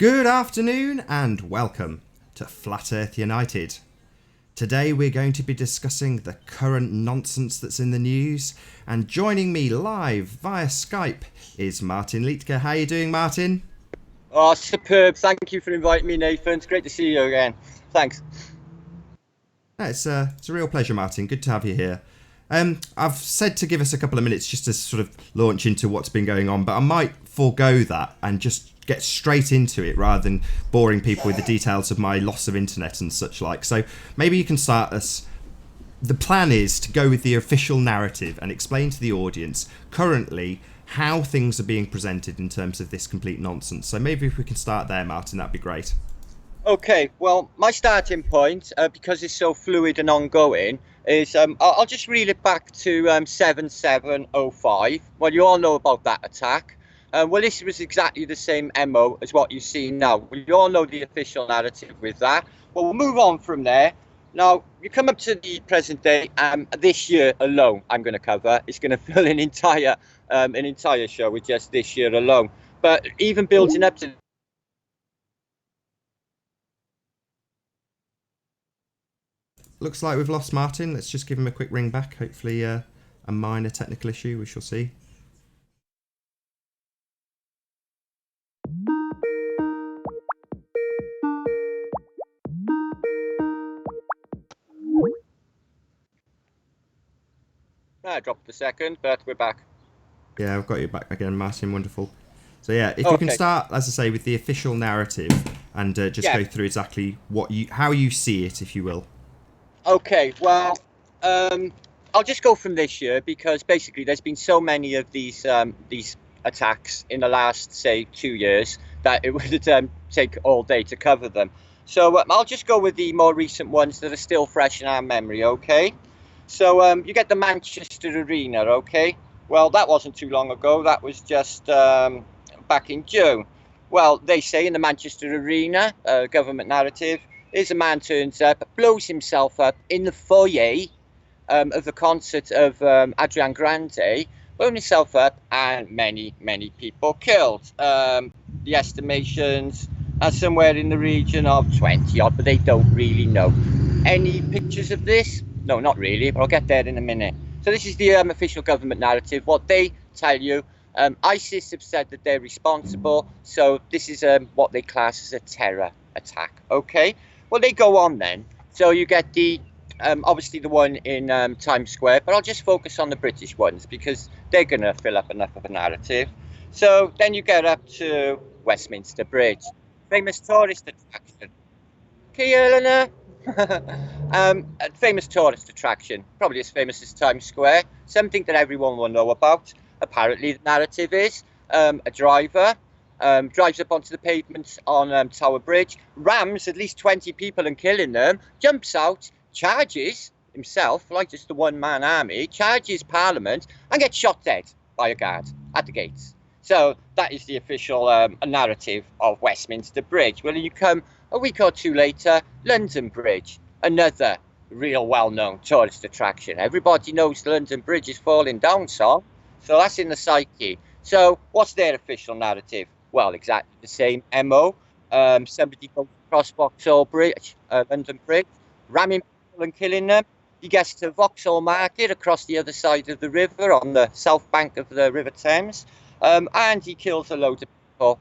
Good afternoon and welcome to Flat Earth United. Today we're going to be discussing the current nonsense that's in the news, and joining me live via Skype is Martin Liedtke. How are you doing, Martin? Oh, superb. Thank you for inviting me, Nathan. It's great to see you again. Thanks. It's a real pleasure, Martin. Good to have you here. I've said to give us a couple of minutes just to sort of launch into what's been going on, but I might forego that and just get straight into it rather than boring people with the details of my loss of internet and such like. So maybe you can start us. The plan is to go with the official narrative and explain to the audience currently how things are being presented in terms of this complete nonsense. So maybe if we can start there, Martin, that'd be great. Okay, well, my starting point, because it's so fluid and ongoing, is I'll just reel it back to 7705. Well, you all know about that attack. Well, this was exactly the same MO as what you see now. You all know the official narrative with that. Well, we'll move on from there. Now, you come up to the present day, this year alone, I'm going to cover. It's going to fill an entire show with just this year alone. But even building up to... Looks like we've lost Martin. Let's just give him a quick ring back. Hopefully a minor technical issue, we shall see. I dropped a second, but we're back. Yeah, I've got you back again, Martin. Wonderful. So yeah, if you can start, as I say, with the official narrative and just go through exactly how you see it, if you will. Okay, well, I'll just go from this year because basically there's been so many of these attacks in the last, say, 2 years that it would take all day to cover them. So I'll just go with the more recent ones that are still fresh in our memory, okay? So you get the Manchester Arena, okay? Well, that wasn't too long ago. That was just back in June. Well, they say in the Manchester Arena, government narrative, is a man turns up, blows himself up in the foyer of the concert of Adrian Grande, blown himself up, and many, many people killed. The estimations are somewhere in the region of 20 odd, but they don't really know. Any pictures of this? No, not really, but I'll get there in a minute. So this is the official government narrative. What they tell you, ISIS have said that they're responsible. So this is what they class as a terror attack. Okay, well, they go on then. So you get the, obviously the one in Times Square, but I'll just focus on the British ones because they're going to fill up enough of a narrative. So then you get up to Westminster Bridge, famous tourist attraction. Okay, Eleanor? A famous tourist attraction, probably as famous as Times Square, something that everyone will know about. Apparently the narrative is a driver drives up onto the pavement on Tower Bridge, rams at least 20 people and killing them, jumps out, charges himself like just the one-man army, charges Parliament and gets shot dead by a guard at the gates. So that is the official narrative of Westminster Bridge. Well, you come a week or two later, London Bridge, another real well-known tourist attraction. Everybody knows the London Bridge is falling down, so that's in the psyche. So what's their official narrative? Well, exactly the same MO. Somebody goes across Vauxhall Bridge, London Bridge, ramming people and killing them. He gets to Vauxhall Market across the other side of the river on the south bank of the River Thames, and he kills a load of people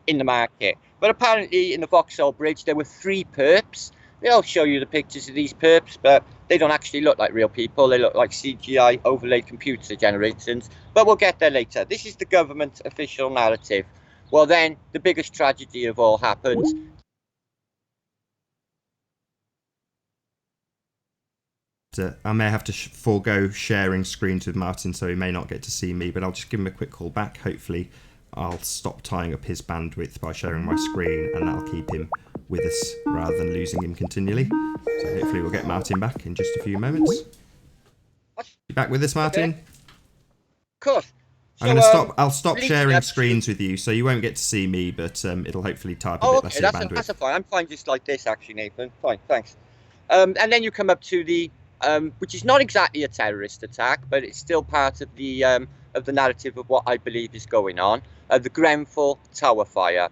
in the market. But apparently in the Vauxhall Bridge there were 3 perps. They'll show you the pictures of these perps, but they don't actually look like real people. They look like CGI overlaid computer generations. But we'll get there later. This is the government official narrative. Well, then the biggest tragedy of all happened. I may have to forego sharing screens with Martin, so he may not get to see me, but I'll just give him a quick call back. Hopefully I'll stop tying up his bandwidth by sharing my screen, and that'll keep him with us rather than losing him continually. So hopefully we'll get Martin back in just a few moments. You back with us, Martin? Okay. Of course. So, I'll stop sharing screens with you, so you won't get to see me, but it'll hopefully tie up a bit less of your bandwidth. That's fine. I'm fine just like this, actually, Nathan. Fine, thanks. And then you come up to the, which is not exactly a terrorist attack, but it's still part of the narrative of what I believe is going on. The Grenfell Tower fire.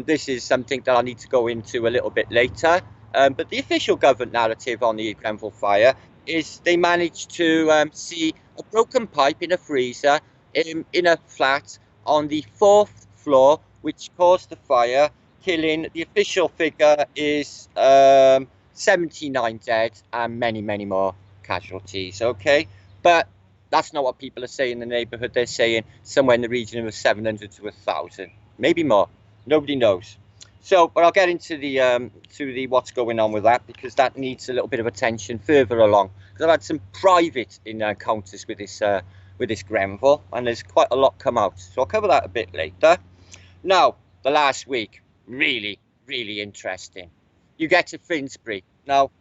This is something that I need to go into a little bit later. But the official government narrative on the Grenfell fire is they managed to see a broken pipe in a freezer in a flat on the 4th floor, which caused the fire, killing. The official figure is 79 dead and many, many more casualties. Okay, but that's not what people are saying in the neighbourhood. They're saying somewhere in the region of 700 to 1,000, maybe more. Nobody knows. So, but I'll get into the what's going on with that, because that needs a little bit of attention further along. Because I've had some private encounters with this Grenfell, and there's quite a lot come out. So I'll cover that a bit later. Now, the last week, really, really interesting. You get to Finsbury. Now,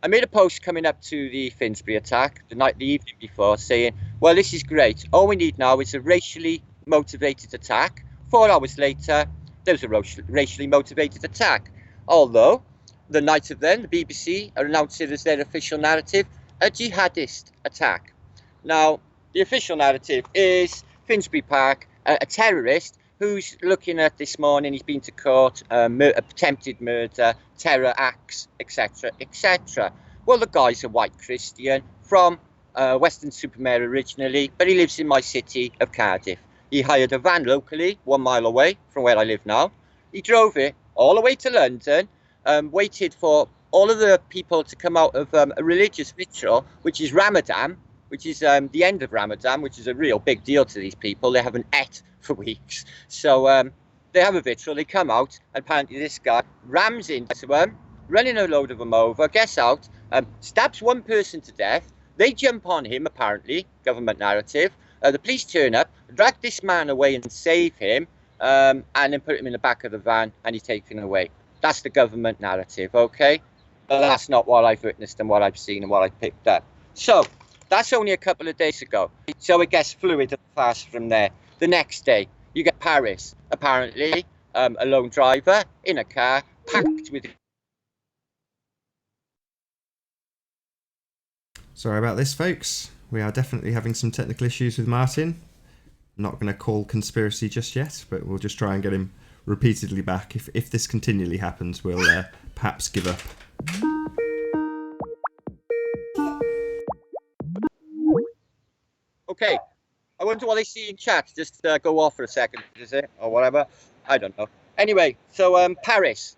I made a post coming up to the Finsbury attack the evening before, saying, well, this is great. All we need now is a racially motivated attack. 4 hours later, there was a racially motivated attack. Although, the night of then, the BBC are announcing as their official narrative, a jihadist attack. Now, the official narrative is Finsbury Park, a terrorist who's looking at this morning, he's been to court, attempted murder, terror acts, etc., etc. Well, the guy's a white Christian from Weston-super-Mare originally, but he lives in my city of Cardiff. He hired a van locally, 1 mile away from where I live now. He drove it all the way to London, waited for all of the people to come out of a religious ritual, which is Ramadan, which is the end of Ramadan, which is a real big deal to these people. They haven't ate for weeks. So they have a ritual, they come out, and apparently this guy rams into them, running a load of them over, gets out, stabs one person to death. They jump on him, apparently, government narrative. The police turn up, drag this man away and save him, and then put him in the back of the van, and he's taken away. That's the government narrative, okay? But that's not what I've witnessed and what I've seen and what I've picked up. So, that's only a couple of days ago. So it gets fluid and fast from there. The next day, you get Paris, apparently, a lone driver in a car, packed with... Sorry about this, folks. We are definitely having some technical issues with Martin. Not going to call conspiracy just yet, but we'll just try and get him repeatedly back. If this continually happens, we'll perhaps give up. Okay, I wonder what they see in chat. Just go off for a second, is it? Or whatever. I don't know. Anyway, so Paris.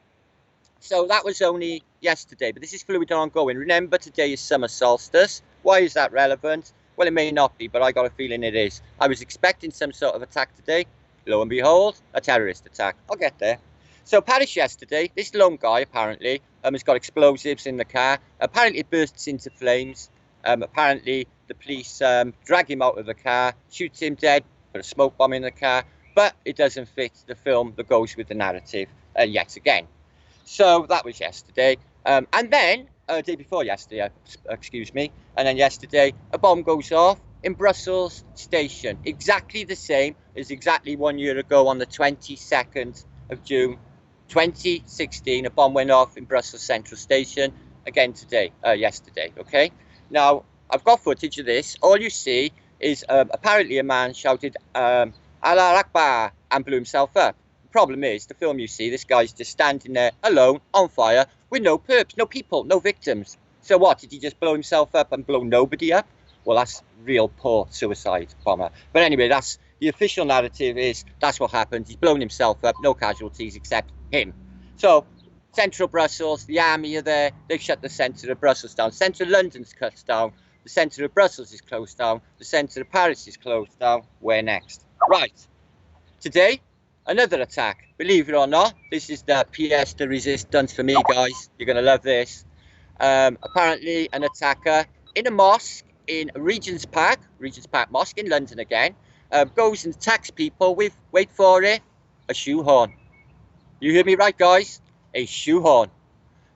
So that was only yesterday, but this is fluid and ongoing. Remember, today is summer solstice. Why is that relevant? Well, it may not be, but I got a feeling it is. I was expecting some sort of attack today. Lo and behold, a terrorist attack. I'll get there. So Paris yesterday, this lone guy apparently has got explosives in the car. Apparently it bursts into flames. Apparently the police drag him out of the car, shoot him dead, put a smoke bomb in the car, but it doesn't fit the film that goes with the narrative yet again. So that was yesterday. And then, day before yesterday, excuse me, and then yesterday, a bomb goes off in Brussels station. Exactly the same as exactly 1 year ago on the 22nd of June, 2016. A bomb went off in Brussels Central Station again today, yesterday, okay? Now, I've got footage of this. All you see is apparently a man shouted, Allah Akbar, and blew himself up. The problem is, the film you see, this guy's just standing there alone, on fire, with no perps, no people, no victims. So what, did he just blow himself up and blow nobody up? Well, that's real poor suicide bomber. But anyway, that's the official narrative is that's what happened. He's blown himself up, no casualties except him. So, central Brussels, the army are there. They've shut the centre of Brussels down. Centre of London's cut down. The centre of Brussels is closed down. The centre of Paris is closed down. Where next? Right. Today, another attack. Believe it or not, this is the pièce de résistance for me, guys. You're going to love this. Apparently, an attacker in a mosque in Regent's Park Mosque in London again, goes and attacks people with, wait for it, a shoehorn. You hear me right, guys? A shoehorn.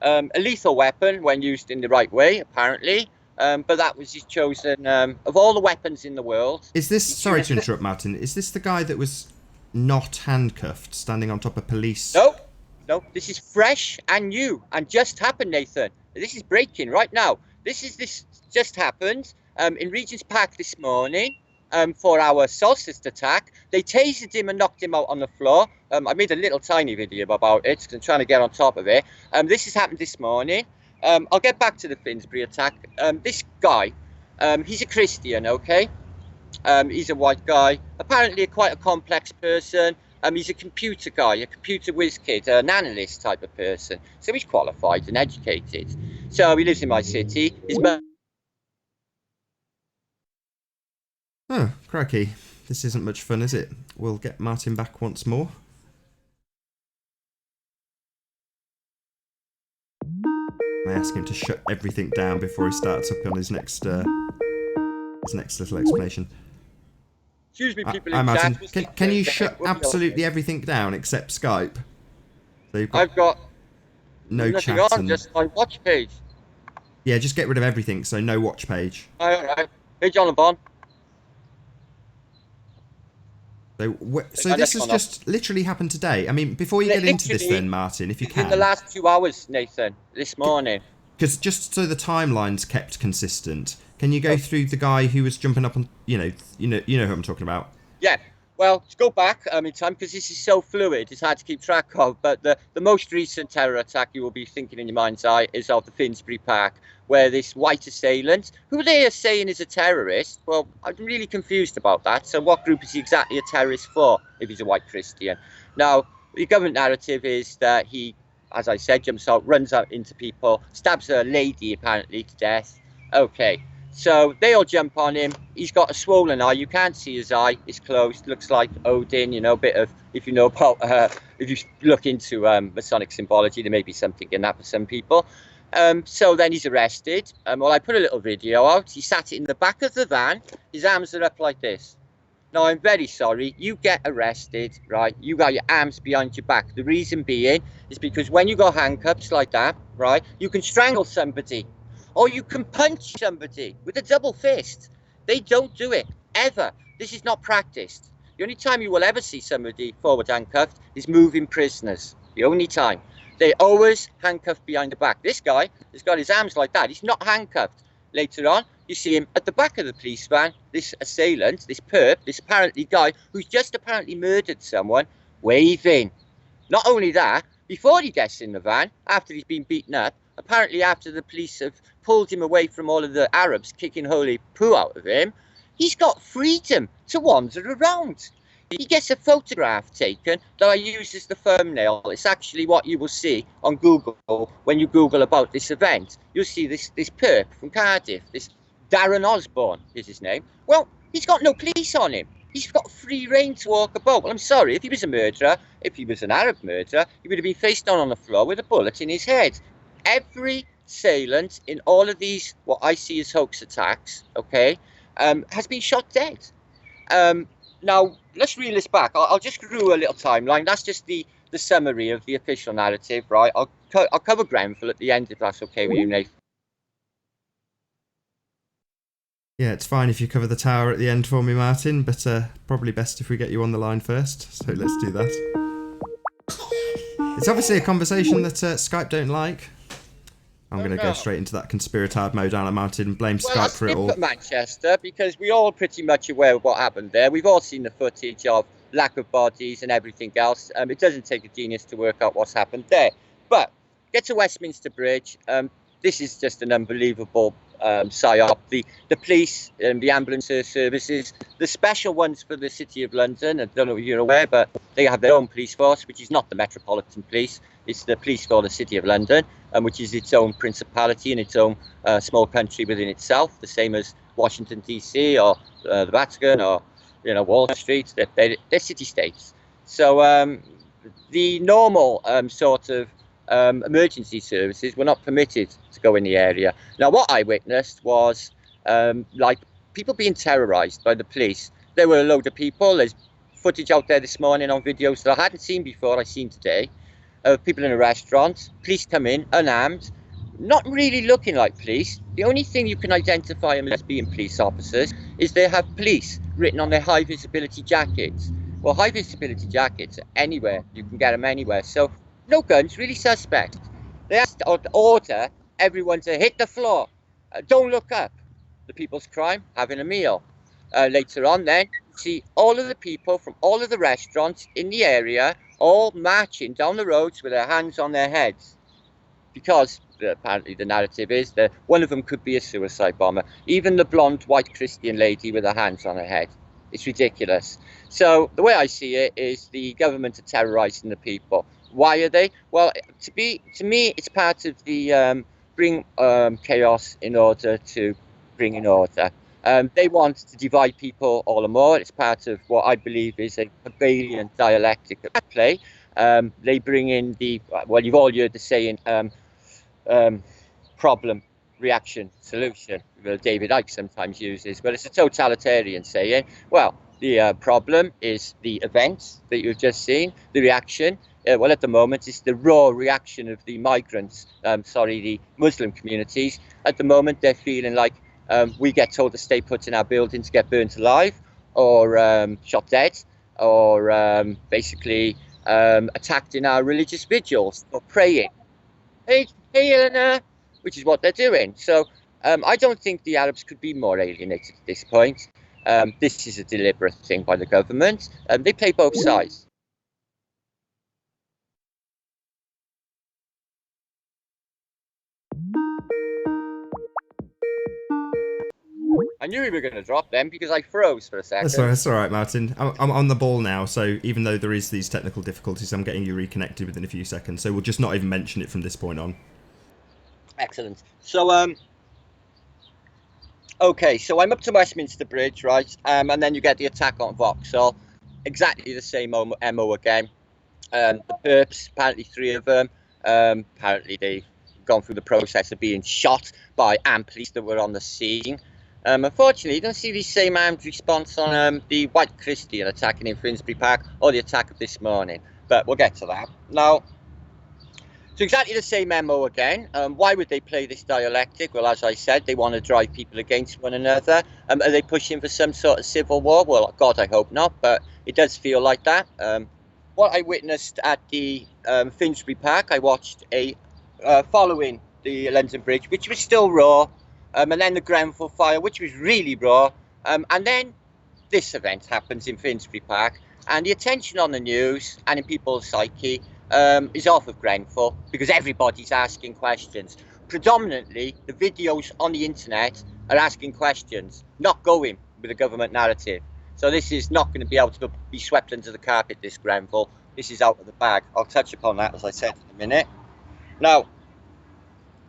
A lethal weapon when used in the right way, apparently. But that was his chosen, of all the weapons in the world. Is this, sorry to interrupt, Martin, is this the guy that was not handcuffed, standing on top of police? No, this is fresh and new and just happened, Nathan. This is breaking right now. This just happened in Regent's Park this morning. for our solstice attack. They tasered him and knocked him out on the floor. I made a little tiny video about it, because I'm trying to get on top of it. This has happened this morning. I'll get back to the Finsbury attack. This guy, he's a Christian, okay? He's a white guy, apparently quite a complex person. He's a computer guy, a computer whiz kid, an analyst type of person. So he's qualified and educated. So he lives in my city. His Oh, crikey. This isn't much fun, is it? We'll get Martin back once more. I ask him to shut everything down before he starts up on his next little explanation. Excuse me, people Hi, in Martin. chat. Can you shut absolutely everything down except Skype? So you've got I've got no nothing chat on, and... just my watch page. Yeah, just get rid of everything, so no watch page. All right. Hey, Jonathan. So this has just literally happened today. I mean, before you get into this then, Martin, if you can... In the last 2 hours, Nathan, this morning. Because just so the timeline's kept consistent, can you go through the guy who was jumping up on, you know who I'm talking about? Yeah. Well, to go back in time, because this is so fluid, it's hard to keep track of. But the most recent terror attack you will be thinking in your mind's eye is of the Finsbury Park, where this white assailant, who they are saying is a terrorist, well, I'm really confused about that. So what group is he exactly a terrorist for if he's a white Christian? Now, the government narrative is that he, as I said, jumps out, runs out into people, stabs a lady apparently to death. Okay. So they all jump on him. He's got a swollen eye. You can't see his eye. It's closed. Looks like Odin, a bit of, if you know about, if you look into Masonic symbology, there may be something in that for some people. So then he's arrested. Well, I put a little video out. He sat in the back of the van. His arms are up like this. Now, I'm very sorry. You get arrested, right? You got your arms behind your back. The reason being is because when you got handcuffs like that, right, you can strangle somebody. Or you can punch somebody with a double fist. They don't do it, ever. This is not practiced. The only time you will ever see somebody forward handcuffed is moving prisoners. The only time. They always handcuffed behind the back. This guy has got his arms like that. He's not handcuffed. Later on, you see him at the back of the police van, this assailant, this perp, this apparently guy who's just apparently murdered someone, waving. Not only that, before he gets in the van, after he's been beaten up, apparently after the police have pulled him away from all of the Arabs kicking holy poo out of him, he's got freedom to wander around. He gets a photograph taken that I use as the thumbnail. It's actually what you will see on Google when you Google about this event. You'll see this perp from Cardiff, this Darren Osborne is his name. Well, he's got no police on him. He's got free reign to walk about. Well, I'm sorry, if he was a murderer, if he was an Arab murderer, he would have been face down on the floor with a bullet in his head. Every assailant in all of these, what I see as hoax attacks, okay, has been shot dead. Now, let's reel this back. I'll just do a little timeline. That's just the summary of the official narrative, right? I'll cover Grenfell at the end, if that's okay with you, Nathan. Yeah, it's fine if you cover the tower at the end for me, Martin, but probably best if we get you on the line first. So let's do that. It's obviously a conversation that Skype don't like. I'm going to go straight into that conspiratard mode, Alan Martin, and blame Skype for it all. Well, Manchester, because we're all pretty much aware of what happened there. We've all seen the footage of lack of bodies and everything else. It doesn't take a genius to work out what's happened there. But get to Westminster Bridge. This is just an unbelievable psyop. The police and the ambulance services, the special ones for the City of London, I don't know if you're aware, but they have their own police force, which is not the Metropolitan Police. It's the police for the City of London, which is its own principality and its own small country within itself, the same as Washington, D.C. or the Vatican or Wall Street. They're city-states. So the normal sort of emergency services were not permitted to go in the area. Now, what I witnessed was like people being terrorised by the police. There were a load of people. There's footage out there this morning on videos that I hadn't seen before. I've seen today. People in a restaurant. Police come in unarmed, not really looking like police. The only thing you can identify them as being police officers is they have police written on their high visibility jackets. Well, high visibility jackets are anywhere. You can get them anywhere. So no guns, really suspect. They asked to order everyone to hit the floor. Don't look up. The people's crime, having a meal. later on, then see all of the people from all of the restaurants in the area all marching down the roads with their hands on their heads, because apparently the narrative is that one of them could be a suicide bomber. Even the blonde white Christian lady with her hands on her head. It's ridiculous. So the way I see it is the government are terrorizing the people. Why are they? Well, to me, it's part of the bring chaos in order to bring in order. They want to divide people all the more. It's part of what I believe is a Hegelian dialectic at play. They bring in well, you've all heard the saying, problem, reaction, solution. Well, David Icke sometimes uses, but it's a totalitarian saying. Well, the problem is the events that you've just seen. The reaction, well, at the moment, it's the raw reaction of the migrants, the Muslim communities. At the moment, they're feeling like we get told to stay put in our buildings, get burnt alive, or shot dead, or basically attacked in our religious vigils, or praying. Hey, Eleanor, which is what they're doing. So I don't think the Arabs could be more alienated at this point. This is a deliberate thing by the government. They play both sides. I knew we were going to drop them because I froze for a second. That's all right, Martin. I'm on the ball now, so even though there is these technical difficulties, I'm getting you reconnected within a few seconds. So we'll just not even mention it from this point on. Excellent. So, okay, so I'm up to Westminster Bridge, right? And then you get the attack on Vauxhall. Exactly the same MO again. The perps, apparently 3 of them, apparently they've gone through the process of being shot by armed police that were on the scene. Unfortunately, you don't see the same armed response on the white Christian attacking in Finsbury Park or the attack of this morning. But we'll get to that. Now, so exactly the same MO again. Why would they play this dialectic? Well, as I said, they want to drive people against one another. Are they pushing for some sort of civil war? Well, God, I hope not, but it does feel like that. What I witnessed at the Finsbury Park, I watched following the London Bridge, which was still raw, and then the Grenfell fire, which was really raw, and then this event happens in Finsbury Park, and the attention on the news and in people's psyche is off of Grenfell because everybody's asking questions. Predominantly, the videos on the internet are asking questions, not going with the government narrative. So this is not going to be able to be swept under the carpet, this Grenfell. This is out of the bag. I'll touch upon that, as I said, in a minute. Now,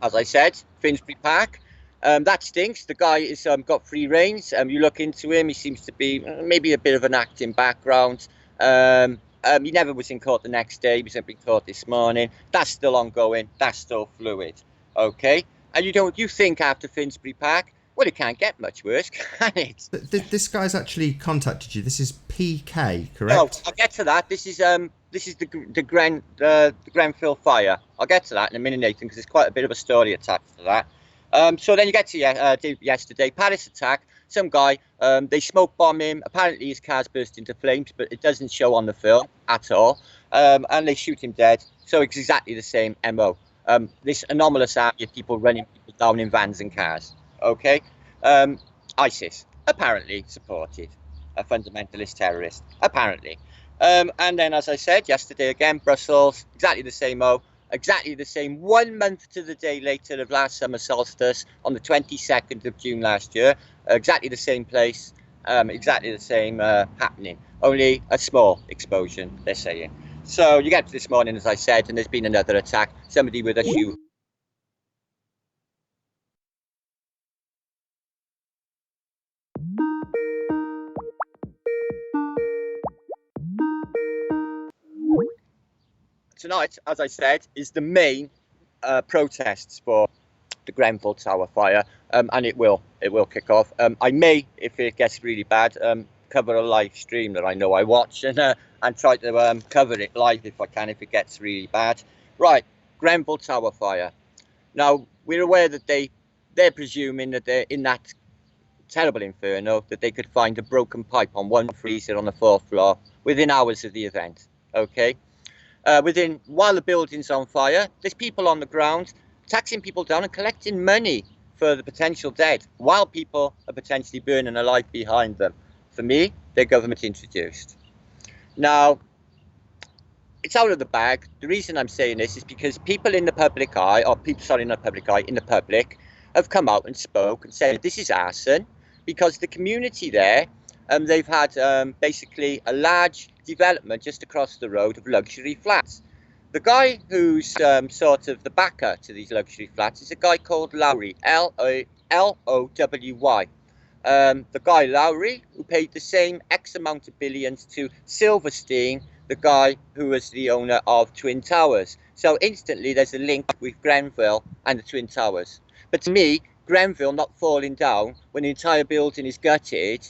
as I said, Finsbury Park, that stinks. The guy has got free reins. You look into him, he seems to be maybe a bit of an acting background. He never was in court the next day. He was in court this morning. That's still ongoing. That's still fluid. Okay? And you think after Finsbury Park, well, it can't get much worse, can it? This guy's actually contacted you. This is PK, correct? No, I'll get to that. This is the Grenfell fire. I'll get to that in a minute, Nathan, because there's quite a bit of a story attached to that. So then you get to yesterday, Paris attack. Some guy, they smoke bomb him. Apparently his car's burst into flames, but it doesn't show on the film at all. And they shoot him dead. So it's exactly the same MO. This anomalous army of people running people down in vans and cars. Okay, ISIS apparently supported a fundamentalist terrorist, apparently. And then, as I said yesterday again, Brussels, exactly the same exactly the same 1 month to the day later of last summer solstice on the 22nd of June last year, exactly the same place, exactly the same happening, only a small explosion, they're saying. So you get to this morning, as I said, and there's been another attack, somebody with a huge... Tonight, as I said, is the main protests for the Grenfell Tower fire, and it will kick off. I may, if it gets really bad, cover a live stream that I know I watch and try to cover it live if I can, if it gets really bad. Right, Grenfell Tower fire. Now, we're aware that they're presuming that they're in that terrible inferno, that they could find a broken pipe on one freezer on the 4th floor within hours of the event. Okay. While the building's on fire, there's people on the ground taxing people down and collecting money for the potential dead while people are potentially burning alive behind them. For me, they're government introduced. Now, it's out of the bag. The reason I'm saying this is because people in the public eye, or people, sorry, not public eye, in the public, have come out and spoke and said this is arson, because the community there, they've had basically a large development just across the road of luxury flats. The guy who's sort of the backer to these luxury flats is a guy called Lowry, L-O-W-Y. The guy Lowry, who paid the same X amount of billions to Silverstein, the guy who was the owner of Twin Towers. So instantly there's a link with Grenfell and the Twin Towers. But to me, Grenfell not falling down when the entire building is gutted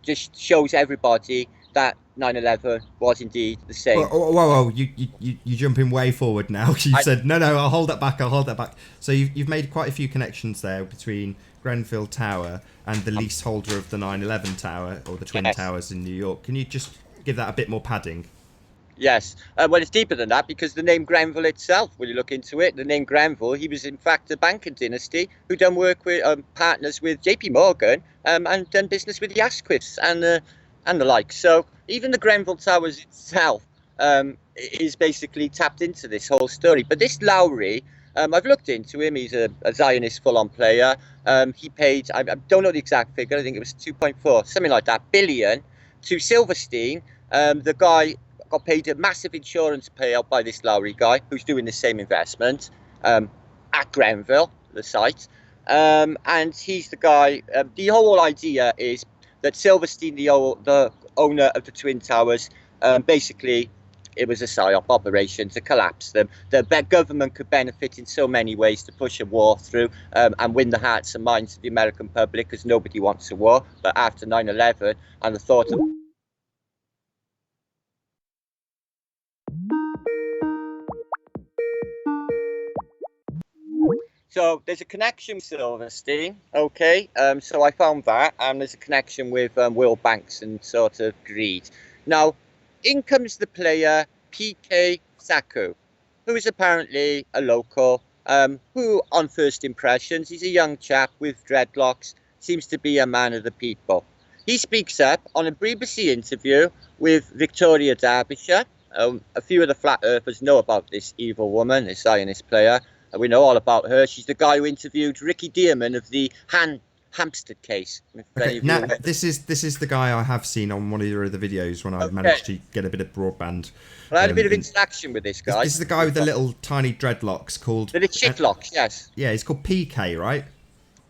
just shows everybody that 9/11 was indeed the same. Whoa, you're jumping way forward now. You said, no, I'll hold that back. So you've made quite a few connections there between Grenfell Tower and the leaseholder of the 9/11 Tower, or the Twin Towers in New York. Can you just give that a bit more padding? Yes. Well, it's deeper than that, because the name Grenfell itself, when you look into it, the name Grenfell, he was in fact a banking dynasty who done work with partners with JP Morgan and done business with the Asquiths and the like. So even the Grenfell Towers itself is basically tapped into this whole story. But this Lowry, I've looked into him. He's a Zionist full-on player. He paid, I don't know the exact figure, I think it was 2.4, something like that, billion to Silverstein. The guy got paid a massive insurance payout by this Lowry guy, who's doing the same investment at Grenfell, the site. And he's the guy, the whole idea is that Silverstein, the owner of the Twin Towers, basically it was a psyop operation to collapse them. The government could benefit in so many ways to push a war through and win the hearts and minds of the American public, because nobody wants a war. But after 9/11 and the thought of So there's a connection with Silverstein, okay? So I found that, and there's a connection with World Banks and sort of greed. Now, in comes the player PK Saku, who is apparently a local, who on first impressions, he's a young chap with dreadlocks, seems to be a man of the people. He speaks up on a BBC interview with Victoria Derbyshire. A few of the flat earthers know about this evil woman, this Zionist player. We know all about her. She's the guy who interviewed Ricky Dearman of the Hampstead case. Okay, now this is the guy I have seen on one of your other videos when I managed to get a bit of broadband. Well, I had a bit of interaction with this guy. This is the guy with the little tiny dreadlocks called... The chitlocks, yes. Yeah, he's called PK, right?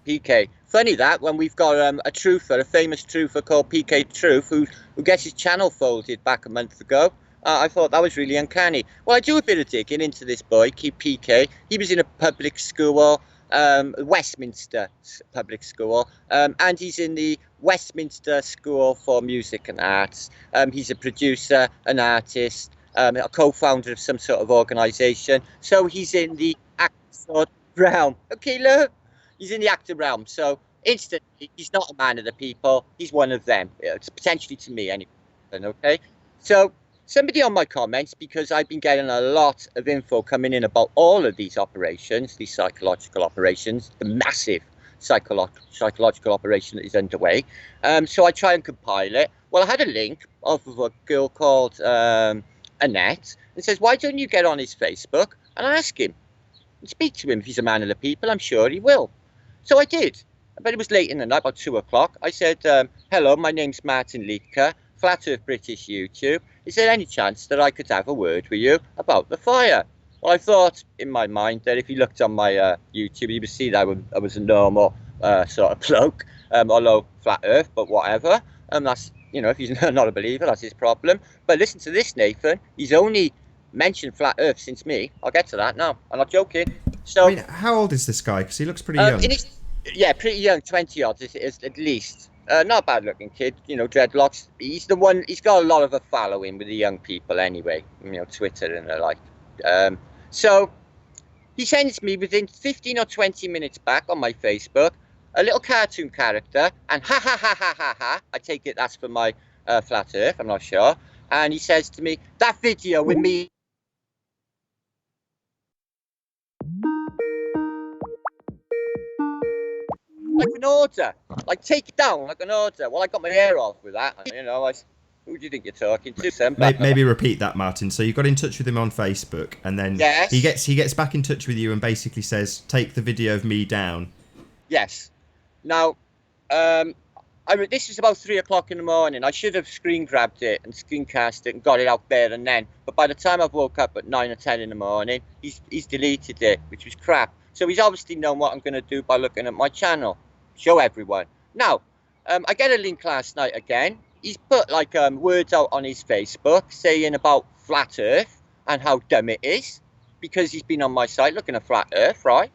PK. Funny that, when we've got a truther, a famous truther called PK Truth, who gets his channel folded back a month ago. I thought that was really uncanny. Well, I do a bit of digging into this boy, PK. He was in a public school, Westminster public school, and he's in the Westminster School for Music and Arts. He's a producer, an artist, a co-founder of some sort of organisation. So he's in the actor realm. Okay, look, he's in the actor realm. So instantly, he's not a man of the people. He's one of them. It's potentially to me, anyway. Okay, so somebody on my comments, because I've been getting a lot of info coming in about all of these operations, these psychological operations, the massive psychological operation that is underway. So I try and compile it. Well, I had a link off of a girl called Annette, and says, why don't you get on his Facebook and ask him and speak to him? If he's a man of the people, I'm sure he will. So I did. But it was late in the night, about 2 o'clock. I said, hello, my name's Martin Liedtke, Flat Earth British YouTube. Is there any chance that I could have a word with you about the fire? Well, I thought in my mind that if you looked on my YouTube, you would see that I was a normal sort of bloke, although Flat Earth, but whatever. That's, you know, if he's not a believer, that's his problem. But listen to this, Nathan. He's only mentioned Flat Earth since me. I'll get to that now. I'm not joking. So, I mean, how old is this guy? Because he looks pretty young. Yeah, pretty young, 20 odd is at least. Not a bad looking kid, you know, dreadlocks. He's the one, he's got a lot of a following with the young people anyway, you know, Twitter and the like. So he sends me within 15 or 20 minutes back on my Facebook a little cartoon character, and ha ha ha ha ha ha, I take it that's for my Flat Earth, I'm not sure. And he says to me, that video with me. order, like take it down like an order. Well, I got my hair off with that. You know, who do you think you're talking to? Maybe repeat that, Martin. So you got in touch with him on Facebook, and then yes. he gets back in touch with you and basically says, "Take the video of me down." Yes. Now, this is about 3 o'clock in the morning. I should have screen grabbed it and screencast it and got it out there and then. But by the time I woke up at 9 or 10 in the morning, he's deleted it, which was crap. So he's obviously known what I'm going to do by looking at my channel. Show everyone. Now, I get a link last night again. He's put like words out on his Facebook saying about flat Earth and how dumb it is, because he's been on my site looking at flat Earth, right?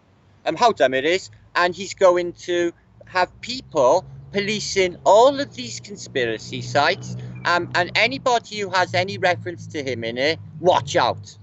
How dumb it is, and he's going to have people policing all of these conspiracy sites, and anybody who has any reference to him in it, watch out.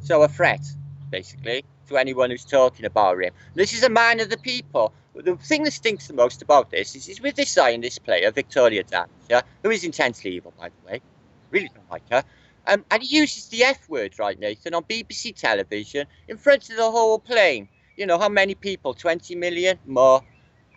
So a threat, basically, to anyone who's talking about him. This is a man of the people. The thing that stinks the most about this is with this scientist player, Victoria Dancer, who is intensely evil, by the way. Really don't like her. And he uses the F word, right, Nathan, on BBC television in front of the whole plane. You know, how many people? 20 million? More.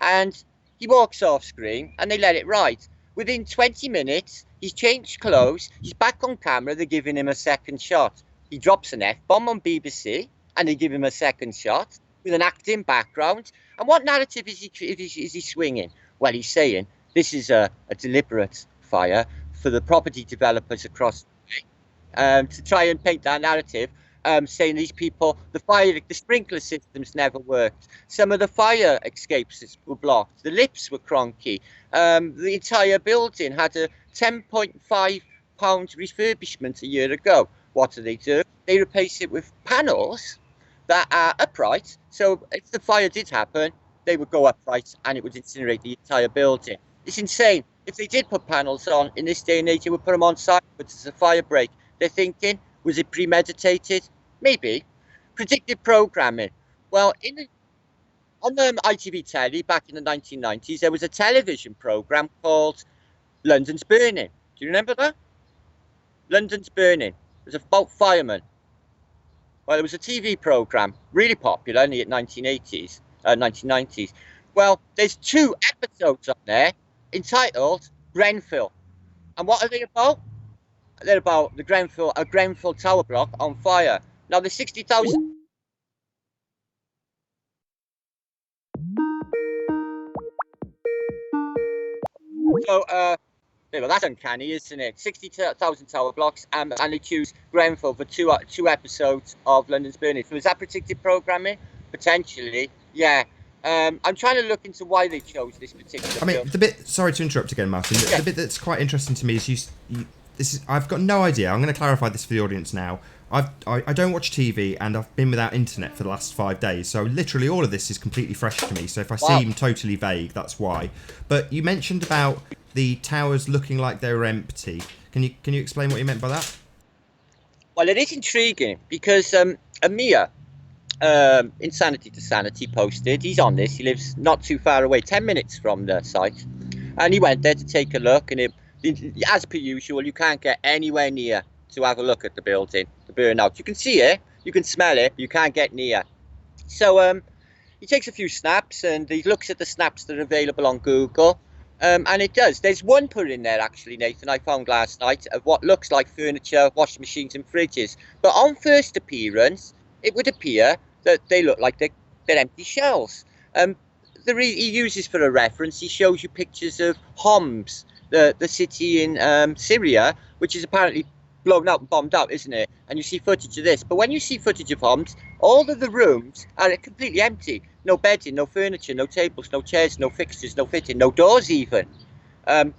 And he walks off screen and they let it ride. Within 20 minutes, he's changed clothes, he's back on camera, they're giving him a second shot. He drops an F-bomb on BBC and they give him a second shot with an acting background. And what narrative is he swinging? Well, he's saying this is a deliberate fire for the property developers across the way, to try and paint that narrative, saying these people, the sprinkler systems never worked. Some of the fire escapes were blocked. The lifts were cronky. The entire building had a £10.5 refurbishment a year ago. What do? They replace it with panels that are upright. So if the fire did happen, they would go upright and it would incinerate the entire building. It's insane. If they did put panels on in this day and age, they would put them on sideways as a fire break. They're thinking, was it premeditated? Maybe. Predictive programming. Well, on ITV telly back in the 1990s, there was a television program called London's Burning. Do you remember that? London's Burning. It was about firemen. Well, it was a TV program, really popular in the 1980s, 1990s. Well, there's 2 episodes on there entitled Grenfell. And what are they about? They're about a Grenfell Tower block on fire. Now, there's 60,000. So, well, that's uncanny, isn't it? 60,000 tower blocks, and they choose Grenfell for two episodes of London's Burning. So, is that predictive programming? Potentially, yeah. I'm trying to look into why they chose this particular. I mean, the bit. Sorry to interrupt again, Martin. The bit that's quite interesting to me is I've got no idea. I'm going to clarify this for the audience now. I don't watch TV and I've been without internet for the last 5 days, so literally all of this is completely fresh to me. So if I seem totally vague, that's why. But you mentioned about the towers looking like they were empty. Can you explain what you meant by that? Well, it is intriguing because Amir, Insanity to Sanity, posted. He's on this. He lives not too far away, 10 minutes from the site, and he went there to take a look. And as per usual, you can't get anywhere near to have a look at the building, the burnout. You can see it, you can smell it, but you can't get near. So he takes a few snaps and he looks at the snaps that are available on Google, and it does. There's one put in there actually, Nathan, I found last night, of what looks like furniture, washing machines and fridges. But on first appearance, it would appear that they look like they're empty shells. He uses for a reference, he shows you pictures of Homs, the city in Syria, which is apparently blown up and bombed out, isn't it? And you see footage of this. But when you see footage of Homs, all of the rooms are completely empty. No bedding, no furniture, no tables, no chairs, no fixtures, no fitting, no doors even. They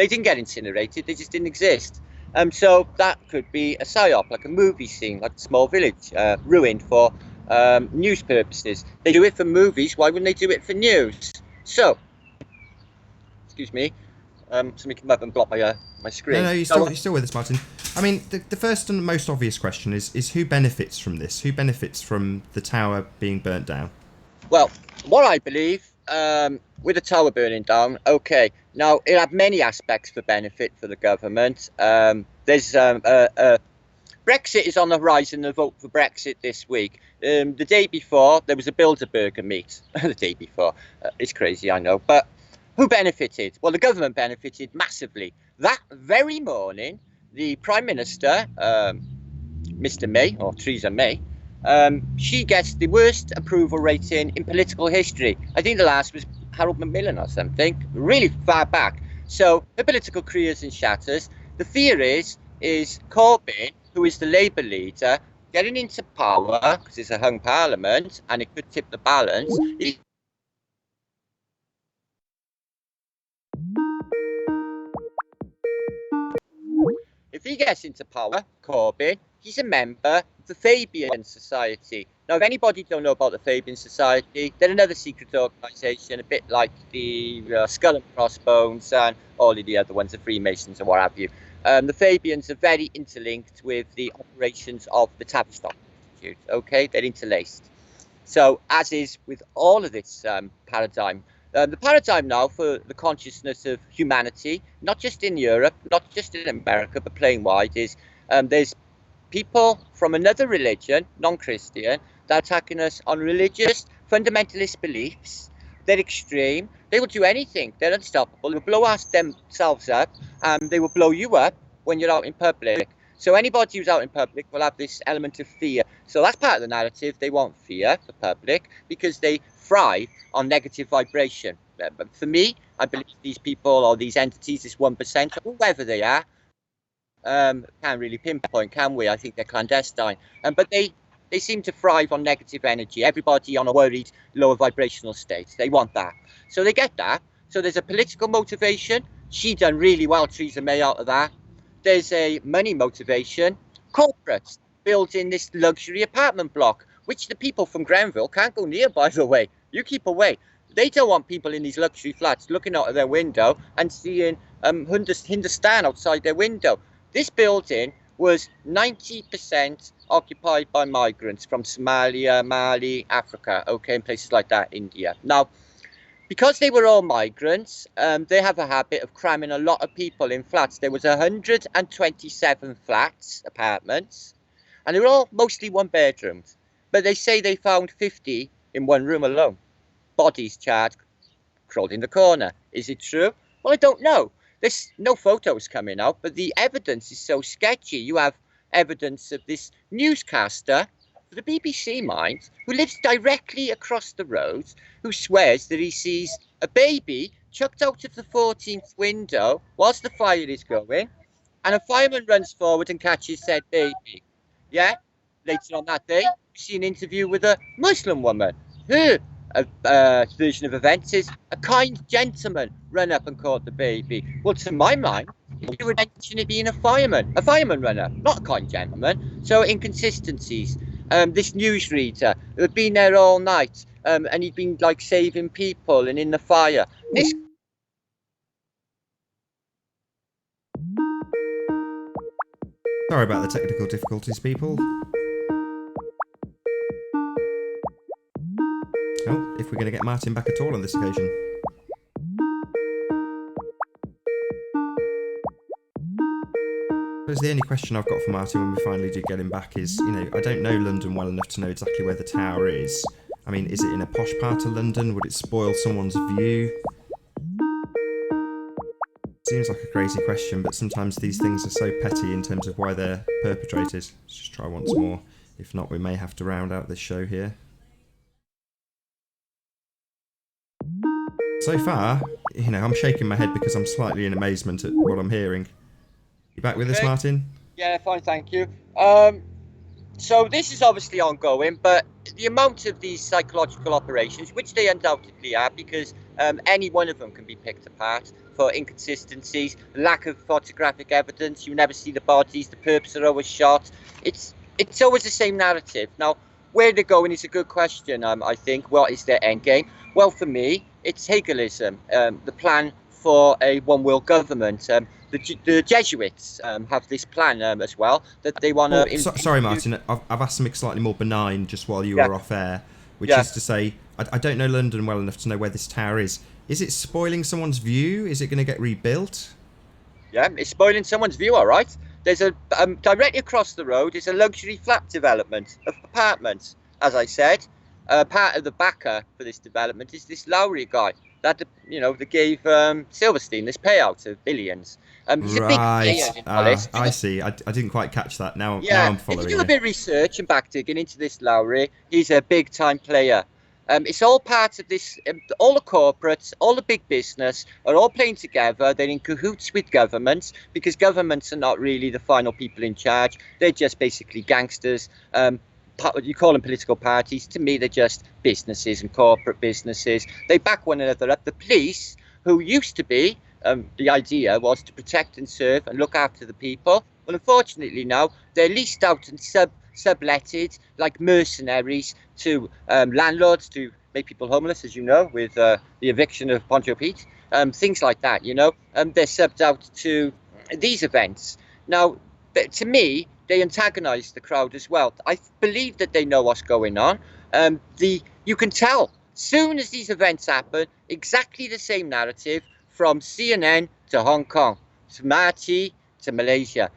didn't get incinerated, they just didn't exist. So that could be a psyop, like a movie scene, like a small village ruined for news purposes. They do it for movies, why wouldn't they do it for news? So, excuse me, somebody come up and block my screen. No, you're still with us, Martin. I mean, the first and most obvious question is who benefits from this? Who benefits from the tower being burnt down? Well, what I believe, with the tower burning down, okay, now it had many aspects for benefit for the government. There's Brexit is on the horizon. The vote for Brexit this week. The day before, there was a Bilderberger meet. The day before. It's crazy, I know. But who benefited? Well, the government benefited massively. That very morning, the Prime Minister, Mr. May, or Theresa May, she gets the worst approval rating in political history. I think the last was Harold Macmillan or something, really far back. So her political career is in shatters. The fear is Corbyn, who is the Labour leader, getting into power, because it's a hung parliament, and it could tip the balance. If he gets into power, Corbyn, he's a member of the Fabian Society. Now, if anybody don't know about the Fabian Society, they're another secret organisation, a bit like the Skull and Crossbones and all of the other ones, the Freemasons and what have you. The Fabians are very interlinked with the operations of the Tavistock Institute. Okay, they're interlaced. So, as is with all of this paradigm, the paradigm now for the consciousness of humanity, not just in Europe, not just in America, but plain wide, is there's people from another religion, non-Christian, that are attacking us on religious fundamentalist beliefs. They're extreme. They will do anything. They're unstoppable. They will blow themselves up, and they will blow you up when you're out in public. So anybody who's out in public will have this element of fear. So that's part of the narrative. They want fear, the public, because they thrive on negative vibration. But for me, I believe these people or these entities, this 1%, whoever they are, can't really pinpoint, can we? I think they're clandestine. But they seem to thrive on negative energy. Everybody on a worried, lower vibrational state. They want that. So they get that. So there's a political motivation. She done really well, Theresa May, out of that. There's a money motivation. Corporates building this luxury apartment block, which the people from Grenfell can't go near, by the way. You keep away. They don't want people in these luxury flats looking out of their window and seeing Hindustan outside their window. This building was 90% occupied by migrants from Somalia, Mali, Africa, okay, and places like that, India. Now, because they were all migrants, they have a habit of cramming a lot of people in flats. There was 127 flats, apartments, and they were all mostly one bedrooms. But they say they found 50 in one room alone. Bodies charred, crawled in the corner. Is it true? Well, I don't know. There's no photos coming out, but the evidence is so sketchy. You have evidence of this newscaster, for the BBC mind, who lives directly across the road, who swears that he sees a baby chucked out of the 14th window whilst the fire is going, and a fireman runs forward and catches said baby. Yeah? Later on that day, we see an interview with a Muslim woman. Her version of events is a kind gentleman ran up and caught the baby. Well, to my mind, you would mention it being a fireman run up, not a kind gentleman. So inconsistencies. This newsreader who had been there all night, and he'd been like saving people and in the fire. This. Sorry about the technical difficulties, people. Oh, if we're going to get Martin back at all on this occasion. Suppose the only question I've got for Martin when we finally do get him back is, I don't know London well enough to know exactly where the tower is. I mean, is it in a posh part of London? Would it spoil someone's view? Seems like a crazy question, but sometimes these things are so petty in terms of why they're perpetrated. Let's just try once more. If not, we may have to round out this show here. So far, I'm shaking my head because I'm slightly in amazement at what I'm hearing. You back with us, Martin? Yeah, fine, thank you. So this is obviously ongoing, but the amount of these psychological operations, which they undoubtedly are, because any one of them can be picked apart for inconsistencies, lack of photographic evidence, you never see the bodies, the perps are always shot. It's always the same narrative. Now, where they're going is a good question, I think. What is their end game? Well, for me, it's Hegelism, the plan for a one-world government. The Jesuits have this plan as well, that they want to... Sorry, Martin, I've asked something slightly more benign just while you were off air, which is to say, I don't know London well enough to know where this tower is. Is it spoiling someone's view? Is it going to get rebuilt? Yeah, it's spoiling someone's view, all right. There's a directly across the road is a luxury flat development of apartments. As I said, part of the backer for this development is this Lowry guy that that gave Silverstein this payout of billions. He's a big player Right. in all this. I see. I didn't quite catch that. Now Yeah, I'm if you following do a you. bit of research and back digging into this Lowry, he's a big time player. It's all part of this. All the corporates, all the big business are all playing together. They're in cahoots with governments because governments are not really the final people in charge. They're just basically gangsters. You call them political parties. To me, they're just businesses and corporate businesses. They back one another up. The police, who used to be, the idea was to protect and serve and look after the people. Well, unfortunately now they're leased out and subletted like mercenaries to landlords to make people homeless, as you know, with the eviction of Poncho Pete, things like that. They're subbed out to these events. Now, to me, they antagonise the crowd as well. I believe that they know what's going on. You can tell soon as these events happen, exactly the same narrative from CNN to Hong Kong, to Marty to Malaysia.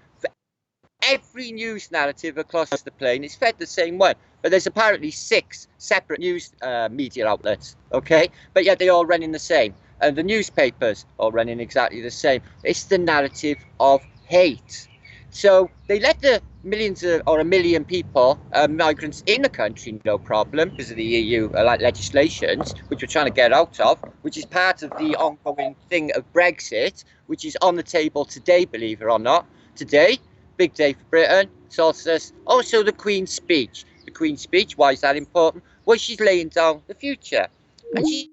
Every news narrative across the plane is fed the same one, but there's apparently 6 separate news media outlets, okay? But yet they all run in the same, and the newspapers all run in exactly the same. It's the narrative of hate. So they let the millions or a million people, migrants in the country, no problem, because of the EU legislations, which we're trying to get out of, which is part of the ongoing thing of Brexit, which is on the table today, believe it or not. Today, big day for Britain, solstice. Also the Queen's speech. The Queen's speech, why is that important? Well, she's laying down the future. And she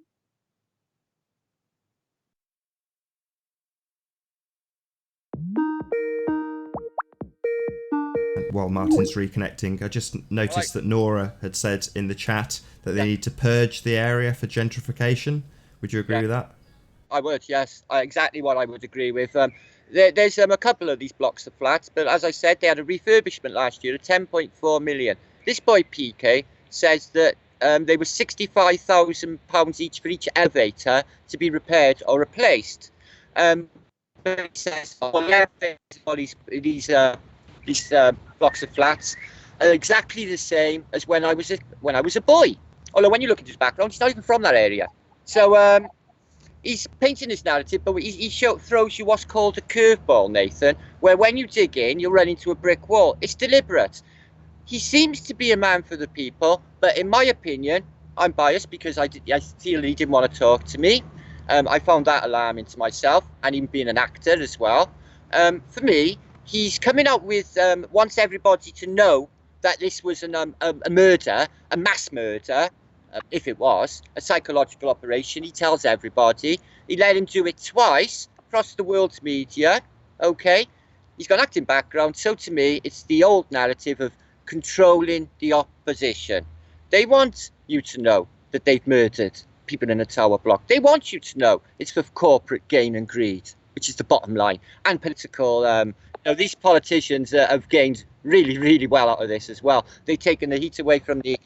While Martin's reconnecting, I just noticed that Nora had said in the chat that they need to purge the area for gentrification. Would you agree with that? I would, yes. Exactly what I would agree with. There's a couple of these blocks of flats, but as I said, they had a refurbishment last year of 10.4 million. This boy PK says that they were £65,000 each for each elevator to be repaired or replaced. But he says, well, yeah, all these blocks of flats are exactly the same as when I was a boy. Although when you look at his background, he's not even from that area. So he's painting this narrative, but he throws you what's called a curveball, Nathan, where when you dig in, you'll run into a brick wall. It's deliberate. He seems to be a man for the people, but in my opinion, I'm biased because I feel he didn't want to talk to me. I found that alarming to myself, and him being an actor as well. For me, he's coming out with wants everybody to know that this was a murder, a mass murder, if it was a psychological operation. He tells everybody. He let him do it twice across the world's media. Okay, he's got an acting background, so to me, it's the old narrative of controlling the opposition. They want you to know that they've murdered people in a tower block. They want you to know it's for corporate gain and greed, which is the bottom line, and political. These politicians have gained really, really well out of this as well. They've taken the heat away from the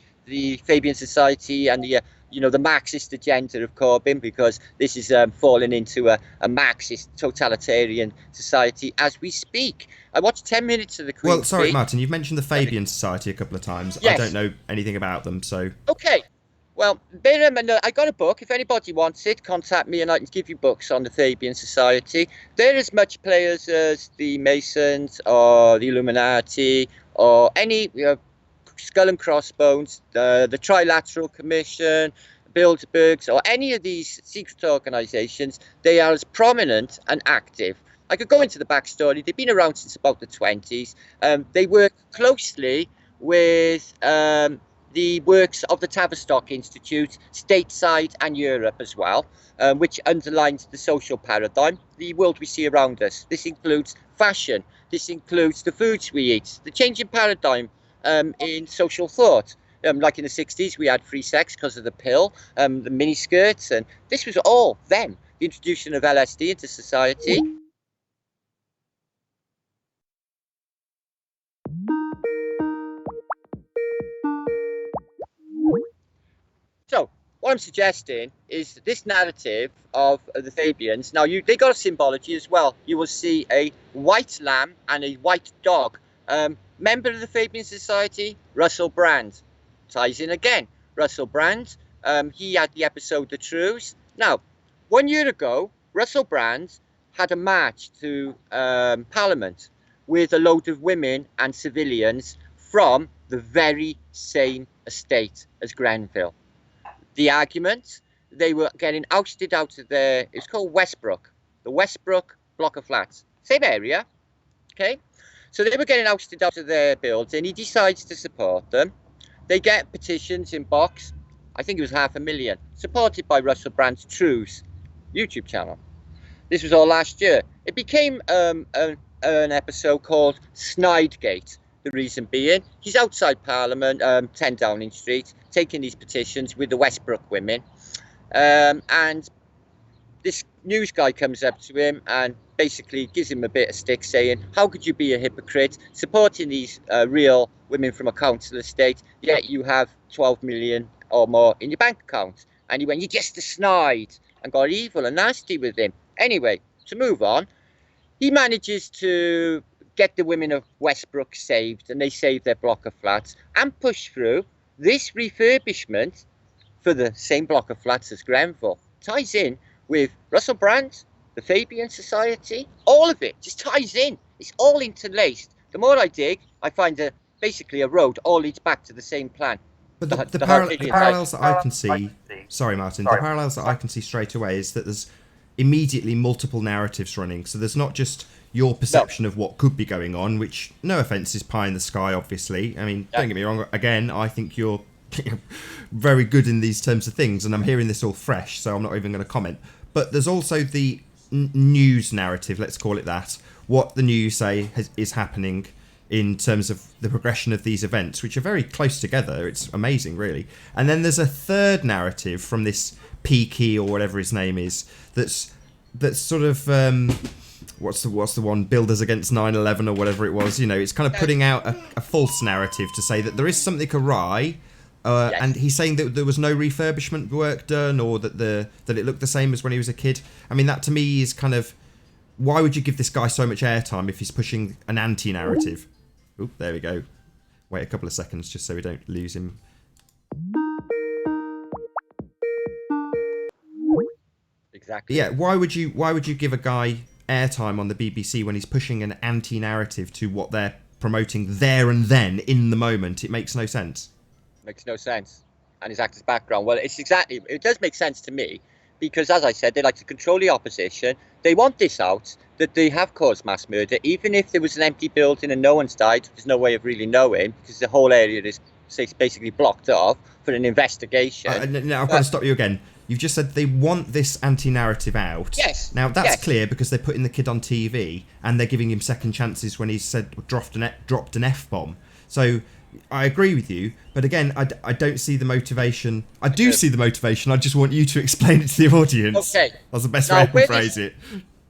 Fabian Society and the Marxist agenda of Corbyn, because this is falling into a Marxist totalitarian society as we speak. I watched 10 minutes of the Queen's Well, sorry, speech. Martin, you've mentioned the Fabian Society a couple of times. Yes. I don't know anything about them, so... Okay. Well, I got a book. If anybody wants it, contact me and I can give you books on the Fabian Society. They're as much players as the Masons or the Illuminati or any Skull and Crossbones, the Trilateral Commission, Bilderbergs, or any of these secret organisations. They are as prominent and active. I could go into the backstory. They've been around since about the 20s. They work closely with the works of the Tavistock Institute, stateside and Europe as well, which underlines the social paradigm, the world we see around us. This includes fashion. This includes the foods we eat, the changing paradigm in social thought. Like in the 60s, we had free sex because of the pill, the miniskirts, and this was all them. The introduction of LSD into society. So, what what I'm suggesting is this narrative of the Fabians. Now, they got a symbology as well. You will see a white lamb and a white dog. Member of the Fabian Society, Russell Brand. Ties in again. Russell Brand, he had the episode The Trues. Now, 1 year ago, Russell Brand had a march to Parliament with a load of women and civilians from the very same estate as Grenfell. The argument, they were getting ousted out of their, it's called Westbrook, the Westbrook block of flats. Same area, okay? So they were getting ousted out of their building. He decides to support them. They get petitions in box. I think it was 500,000, supported by Russell Brand's Trues YouTube channel. This was all last year. It became an episode called Snidegate. The reason being, he's outside Parliament, 10 Downing Street, taking these petitions with the Westbrook women. And this news guy comes up to him and basically gives him a bit of stick, saying, how could you be a hypocrite supporting these real women from a council estate, yet you have 12 million or more in your bank account? And he went, you're just a snide, and got evil and nasty with him. Anyway, to move on, he manages to get the women of Westbrook saved, and they save their block of flats and push through this refurbishment for the same block of flats as Grenfell. Ties in with Russell Brand, the Fabian Society, all of it just ties in. It's all interlaced. The more I dig, I find that basically a road all leads back to the same plan. But the parallels that I can see, sorry Martin, the parallels that I can see straight away is that there's immediately multiple narratives running. So there's not just your perception of what could be going on, which, no offence, is pie in the sky, obviously. I mean, don't get me wrong, again, I think you're very good in these terms of things, and I'm hearing this all fresh, so I'm not even going to comment. But there's also the news narrative, let's call it that, what the news say is happening in terms of the progression of these events, which are very close together. It's amazing, really. And then there's a third narrative from this Peaky, or whatever his name is, that's sort of what's the one, Builders Against 9/11 or whatever it was. You know, it's kind of putting out a false narrative to say that there is something awry, and he's saying that there was no refurbishment work done, or that it looked the same as when he was a kid. I mean, that to me is kind of, why would you give this guy so much airtime if he's pushing an anti-narrative? Oh, there we go. Wait a couple of seconds just so we don't lose him. Exactly. Yeah, why would you give a guy airtime on the BBC when he's pushing an anti-narrative to what they're promoting there and then in the moment? It makes no sense. Makes no sense. And his actor's background, well, it does make sense to me, because as I said, they like to control the opposition. They want this out, that they have caused mass murder. Even if there was an empty building and no one's died, there's no way of really knowing, because the whole area is basically blocked off for an investigation. Now I've got to stop you again. You've just said they want this anti-narrative out. Yes. Now that's clear, because they're putting the kid on TV and they're giving him second chances when he dropped an F-bomb. So I agree with you, but again, I don't see the motivation. I do see the motivation. I just want you to explain it to the audience. Okay. That's the best way to phrase it.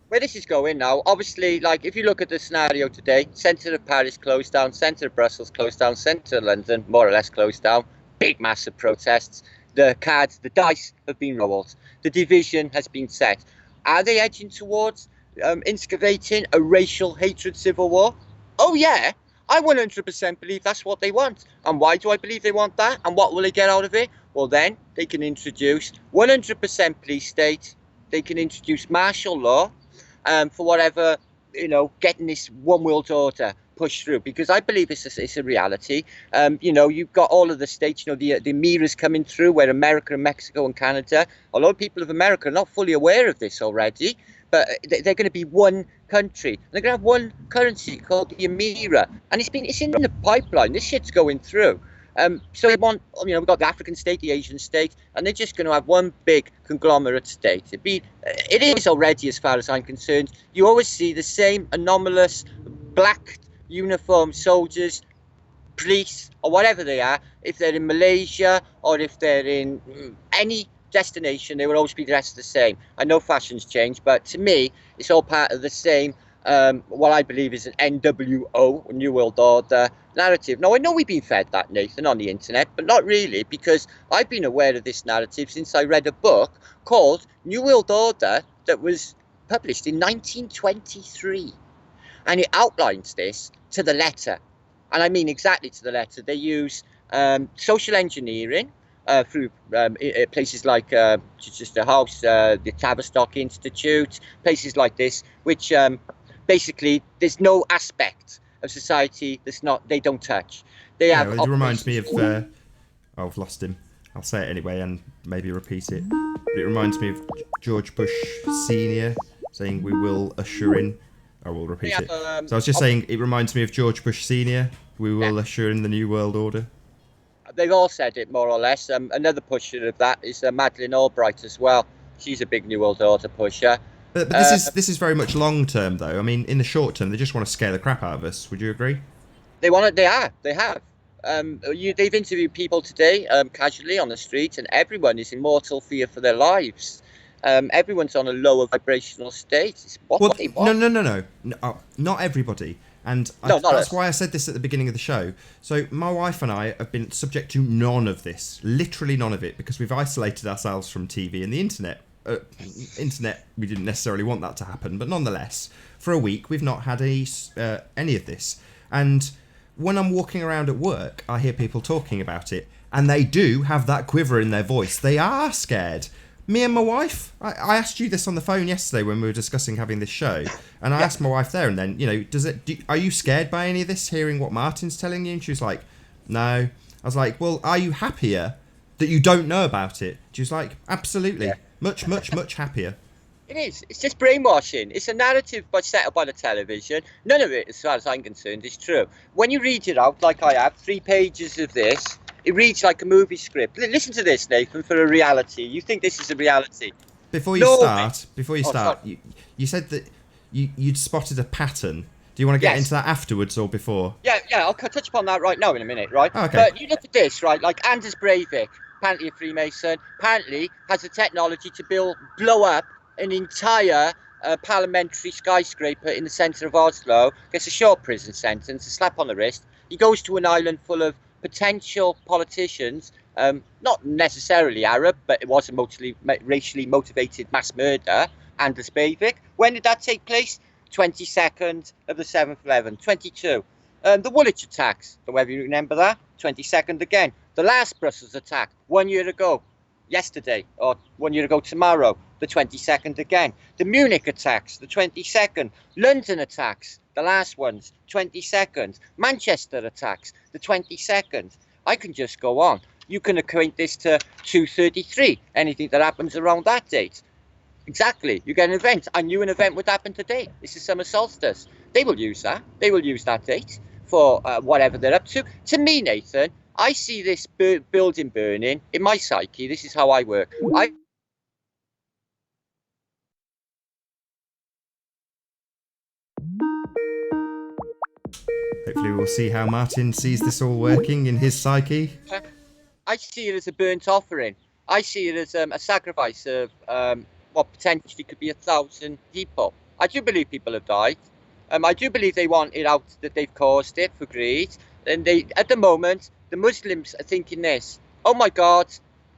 Where this is going now, obviously, like if you look at the scenario today, centre of Paris closed down, centre of Brussels closed down, centre of London more or less closed down. Big massive protests. The cards, the dice have been rolled. The division has been set. Are they edging towards instigating a racial hatred civil war? Oh yeah, I 100% believe that's what they want. And why do I believe they want that? And what will they get out of it? Well, then they can introduce 100% police state. They can introduce martial law for whatever, getting this one world order push through, because I believe it's a reality. You've got all of the states, the mirrors coming through, where America and Mexico and Canada, a lot of people of America are not fully aware of this already, but they're going to be one country. They're going to have one currency called the Emira, and it's in the pipeline. This shit's going through. So they want, we've got the African state, the Asian state, and they're just going to have one big conglomerate state. It is already, as far as I'm concerned. You always see the same anomalous black uniformed soldiers, police, or whatever they are. If they're in Malaysia or if they're in any destination, they will always be dressed the same. I know fashions change, but to me, it's all part of the same what I believe is an NWO, New World Order narrative. Now, I know we've been fed that, Nathan, on the internet, but not really, because I've been aware of this narrative since I read a book called New World Order that was published in 1923. And it outlines this to the letter. And I mean exactly to the letter. They use social engineering through places like Chichester House, the Tavistock Institute, places like this, which basically there's no aspect of society they don't touch. It reminds me of I've lost him. I'll say it anyway and maybe repeat it. But it reminds me of George Bush Senior saying, "We will usher in." I will repeat it. So I was just saying, it reminds me of George Bush Senior. "We will usher in the New World Order." They've all said it, more or less. Another pusher of that is Madeleine Albright as well. She's a big New World Order pusher. But this is very much long term, though. I mean, in the short term, they just want to scare the crap out of us. Would you agree? They want it. They have. They've interviewed people today, casually on the street, and everyone is in mortal fear for their lives. Everyone's on a lower vibrational state. It's what they want. No, not everybody. And that's why I said this at the beginning of the show. So my wife and I have been subject to none of this, literally none of it, because we've isolated ourselves from TV and the internet. Internet, we didn't necessarily want that to happen, but nonetheless, for a week we've not had any of this. And when I'm walking around at work, I hear people talking about it, and they do have that quiver in their voice. They are scared. Me and my wife, I asked you this on the phone yesterday when we were discussing having this show, and I asked my wife there and then, are you scared by any of this, hearing what Martin's telling you? And she was like, no. I was like, well, are you happier that you don't know about it? She was like, absolutely. Yeah. Much, much, much happier. It is. It's just brainwashing. It's a narrative set up by the television. None of it, as far as I'm concerned, is true. When you read it out, like I have, 3 pages of this, it reads like a movie script. Listen to this, Nathan, for a reality. You think this is a reality? Before you start, you said that you'd spotted a pattern. Do you want to get into that afterwards or before? Yeah, I'll touch upon that right now in a minute, right? Okay. But you look at this, right? Like Anders Breivik, apparently a Freemason, apparently has the technology to blow up an entire parliamentary skyscraper in the centre of Oslo, gets a short prison sentence, a slap on the wrist. He goes to an island full of potential politicians, not necessarily Arab, but it was a racially motivated mass murder, Anders Breivik. When did that take place? 22nd of the 7th 11th, 22. The Woolwich attacks, however you remember that, 22nd again. The last Brussels attack, 1 year ago, yesterday, or 1 year ago tomorrow, the 22nd again. The Munich attacks, the 22nd. London attacks, the last ones, 22nd. Manchester attacks, the 22nd. I can just go on. You can equate this to 233, anything that happens around that date. Exactly. You get an event. I knew an event would happen today. This is summer solstice. They will use that. They will use that date for whatever they're up to. To me, Nathan, I see this building burning in my psyche. This is how I work. Hopefully we'll see how Martin sees this all working in his psyche. I see it as a burnt offering. I see it as a sacrifice of what potentially could be 1,000 people. I do believe people have died. I do believe they want it out that they've caused it for greed. And at the moment, the Muslims are thinking this: oh my God,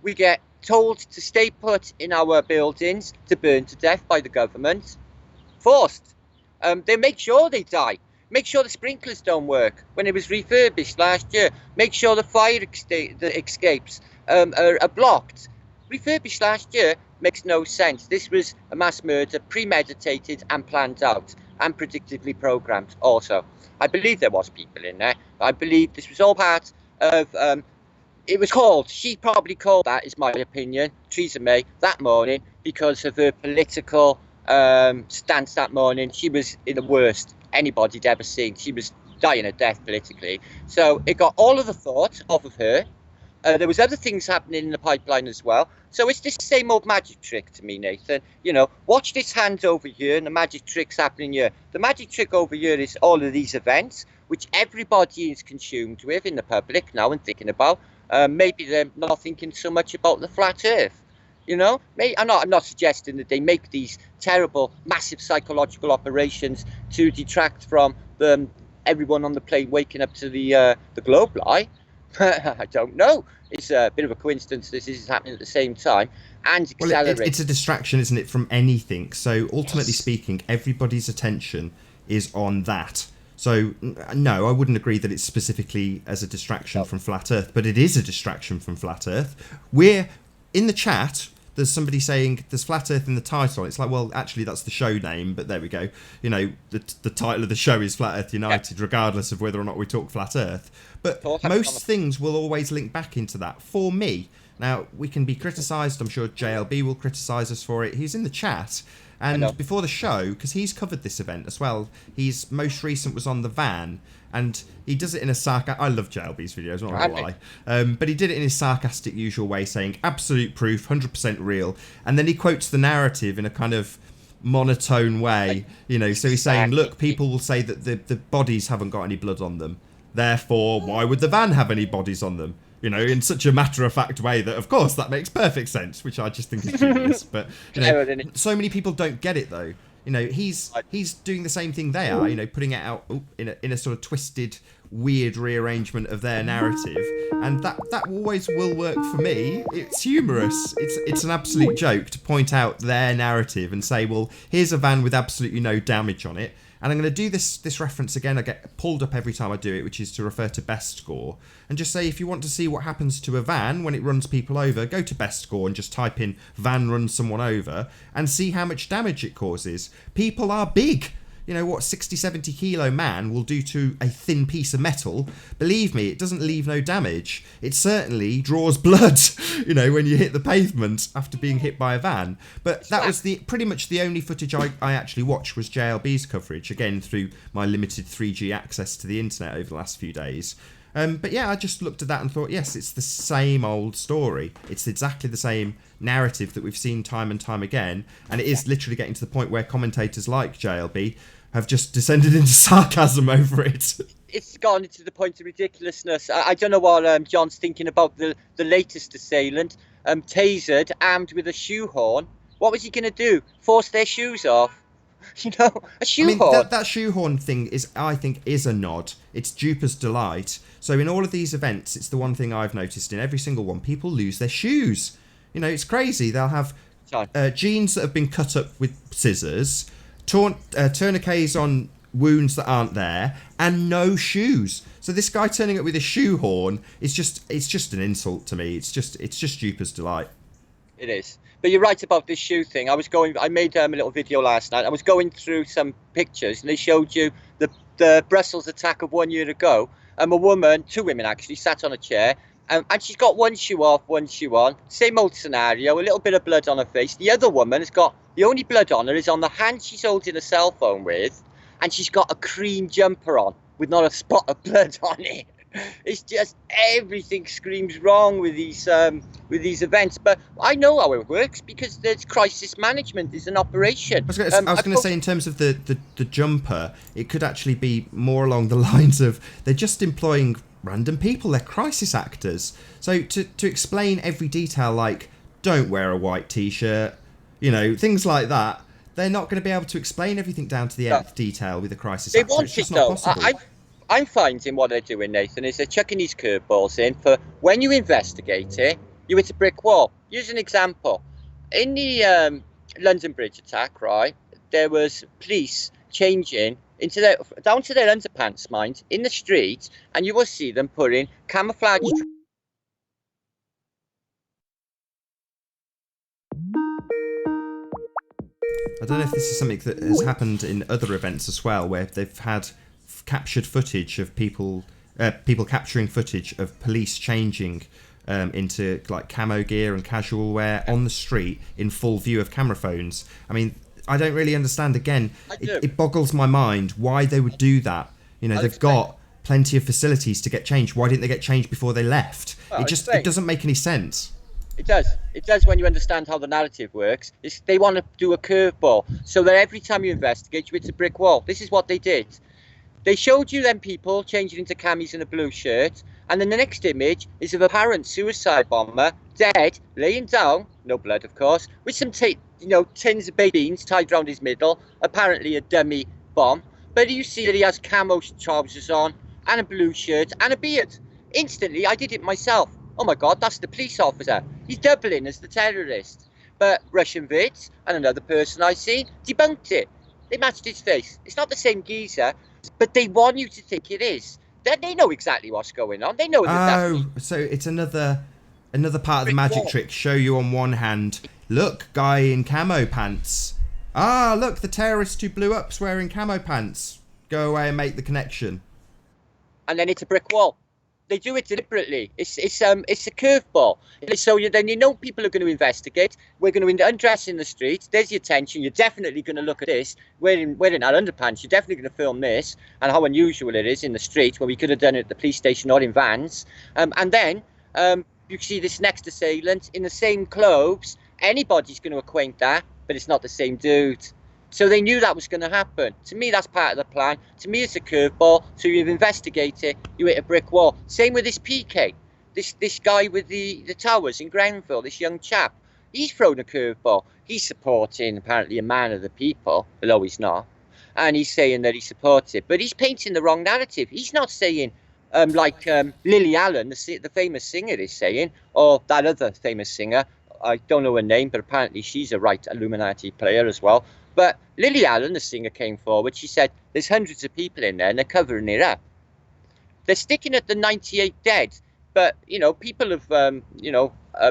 we get told to stay put in our buildings to burn to death by the government. Forced. They make sure they die. Make sure the sprinklers don't work when it was refurbished last year. Make sure the fire escapes are blocked. Refurbished last year makes no sense. This was a mass murder, premeditated and planned out, and predictively programmed also. I believe there was people in there. I believe this was all part of, she probably called that, is my opinion, Theresa May, that morning, because of her political stance that morning. She was in the worst anybody'd ever seen. She was dying of death politically. So it got all of the thought off of her. There was other things happening in the pipeline as well. So it's this same old magic trick to me, Nathan. Watch this hand over here and the magic trick's happening here. The magic trick over here is all of these events, which everybody is consumed with in the public now and thinking about. Maybe they're not thinking so much about the flat earth. You know, I'm not suggesting that they make these terrible, massive psychological operations to detract from everyone on the plane waking up to the globe lie. I don't know. It's a bit of a coincidence this is happening at the same time and accelerate. Well, it's a distraction, isn't it, from anything? So ultimately speaking, everybody's attention is on that. So no, I wouldn't agree that it's specifically as a distraction from flat Earth, but it is a distraction from flat Earth. We're in the chat. There's somebody saying there's flat Earth in the title. It's like, well, actually that's the show name, but there we go. You know, the title of the show is Flat Earth United, regardless of whether or not we talk flat Earth. But most things will always link back into that for me. Now, we can be criticised. I'm sure JLB will criticise us for it. He's in the chat. And before the show, because he's covered this event as well, his most recent was on the van. And he does it in a I love JLB's videos, not gonna lie. But he did it in his sarcastic usual way, saying, absolute proof, 100% real. And then he quotes the narrative in a kind of monotone way. You know, so he's saying, look, people will say that the bodies haven't got any blood on them. Therefore, why would the van have any bodies on them? You know, in such a matter-of-fact way that, of course, that makes perfect sense, which I just think is genius. But, you know, so many people don't get it, though. You know, he's doing the same thing they are, you know, putting it out in a sort of twisted, weird rearrangement of their narrative. And that always will work for me. It's humorous. It's an absolute joke to point out their narrative and say, well, here's a van with absolutely no damage on it. And I'm going to do this reference again. I get pulled up every time I do it, which is to refer to best score. And just say, if you want to see what happens to a van when it runs people over, go to best score and just type in van runs someone over and see how much damage it causes. People are big. You know, what 60, 70 kilo man will do to a thin piece of metal. Believe me, it doesn't leave no damage. It certainly draws blood, you know, when you hit the pavement after being hit by a van. But that was pretty much the only footage I actually watched was JLB's coverage, again, through my limited 3G access to the internet over the last few days. But yeah, I just looked at that and thought, yes, it's the same old story. It's exactly the same narrative that we've seen time and time again. And it is literally getting to the point where commentators like JLB have just descended into sarcasm over it. It's gone into the point of ridiculousness. I don't know what John's thinking about the latest assailant, tasered, armed with a shoehorn. What was he going to do? Force their shoes off? You know, a shoehorn. I mean, that shoehorn thing I think is a nod. It's Duper's delight. So in all of these events, it's the one thing I've noticed in every single one. People lose their shoes. You know, it's crazy. They'll have jeans that have been cut up with scissors, tourniquets on wounds that aren't there, and no shoes. So this guy turning up with a shoehorn it's just an insult to me. It's just Duper's delight. It is. But you're right about this shoe thing. I made a little video last night. I was going through some pictures and they showed you the Brussels attack of 1 year ago. Two women actually, sat on a chair. And she's got one shoe off, one shoe on. Same old scenario, a little bit of blood on her face. The other woman has got, the only blood on her is on the hand she's holding a cell phone with. And she's got a cream jumper on with not a spot of blood on it. It's just everything screams wrong with these events. But I know how it works because there's crisis management is an operation. I was going to say in terms of the jumper, it could actually be more along the lines of they're just employing random people. They're crisis actors. So to explain every detail, like don't wear a white t-shirt, you know, things like that, they're not going to be able to explain everything down to the nth detail with a crisis actor. It's just not possible. I'm finding what they're doing, Nathan, is they're chucking these curveballs in for when you investigate it, you hit a brick wall. Use an example. In the London Bridge attack, right, there was police changing down to their underpants, mind, in the street, and you will see them putting camouflage. I don't know if this is something that has happened in other events as well, where they've had captured footage of people capturing footage of police changing into like camo gear and casual wear on the street in full view of camera phones. I mean, I don't really understand. Again, it boggles my mind why they would do that. You know, they've got plenty of facilities to get changed. Why didn't they get changed before they left? It doesn't make any sense. It does. It does when you understand how the narrative works. They want to do a curveball so that every time you investigate, you hit a brick wall. This is what they did. They showed you them people changing into camis and a blue shirt, And then the next image is of a apparent suicide bomber, dead, laying down, no blood of course, with some tins of baked beans tied around his middle, apparently a dummy bomb. But you see that he has camo trousers on, and a blue shirt, and a beard. Instantly, I did it myself. Oh my God, that's the police officer. He's doubling as the terrorist. But Russian vids and another person I seen debunked it. They matched his face. It's not the same geezer, but they want you to think it is. They know exactly what's going on. They know that. Oh, so it's another part of the magic trick. Show you on one hand, look, guy in camo pants. Ah, look, the terrorist who blew up's wearing camo pants. Go away and make the connection. And then it's a brick wall. They do it deliberately. It's a curveball. So then people are going to investigate. We're going to undress in the street. There's your attention. You're definitely going to look at this. Wearing our underpants. You're definitely going to film this and how unusual it is in the street when we could have done it at the police station or in vans. And then you see this next assailant in the same clothes. Anybody's going to acquaint that, but it's not the same dude. So they knew that was going to happen. To me, that's part of the plan. To me, it's a curveball. So you've investigated, you hit a brick wall. Same with this PK, this guy with the towers in Grenfell, this young chap. He's thrown a curveball. He's supporting, apparently, a man of the people, although he's not. And he's saying that he supports it. But he's painting the wrong narrative. He's not saying, like Lily Allen, the famous singer, is saying, or that other famous singer. I don't know her name, but apparently she's a right Illuminati player as well. But Lily Allen, the singer, came forward. She said, there's hundreds of people in there and they're covering it up. They're sticking at the 98 dead. But, people of,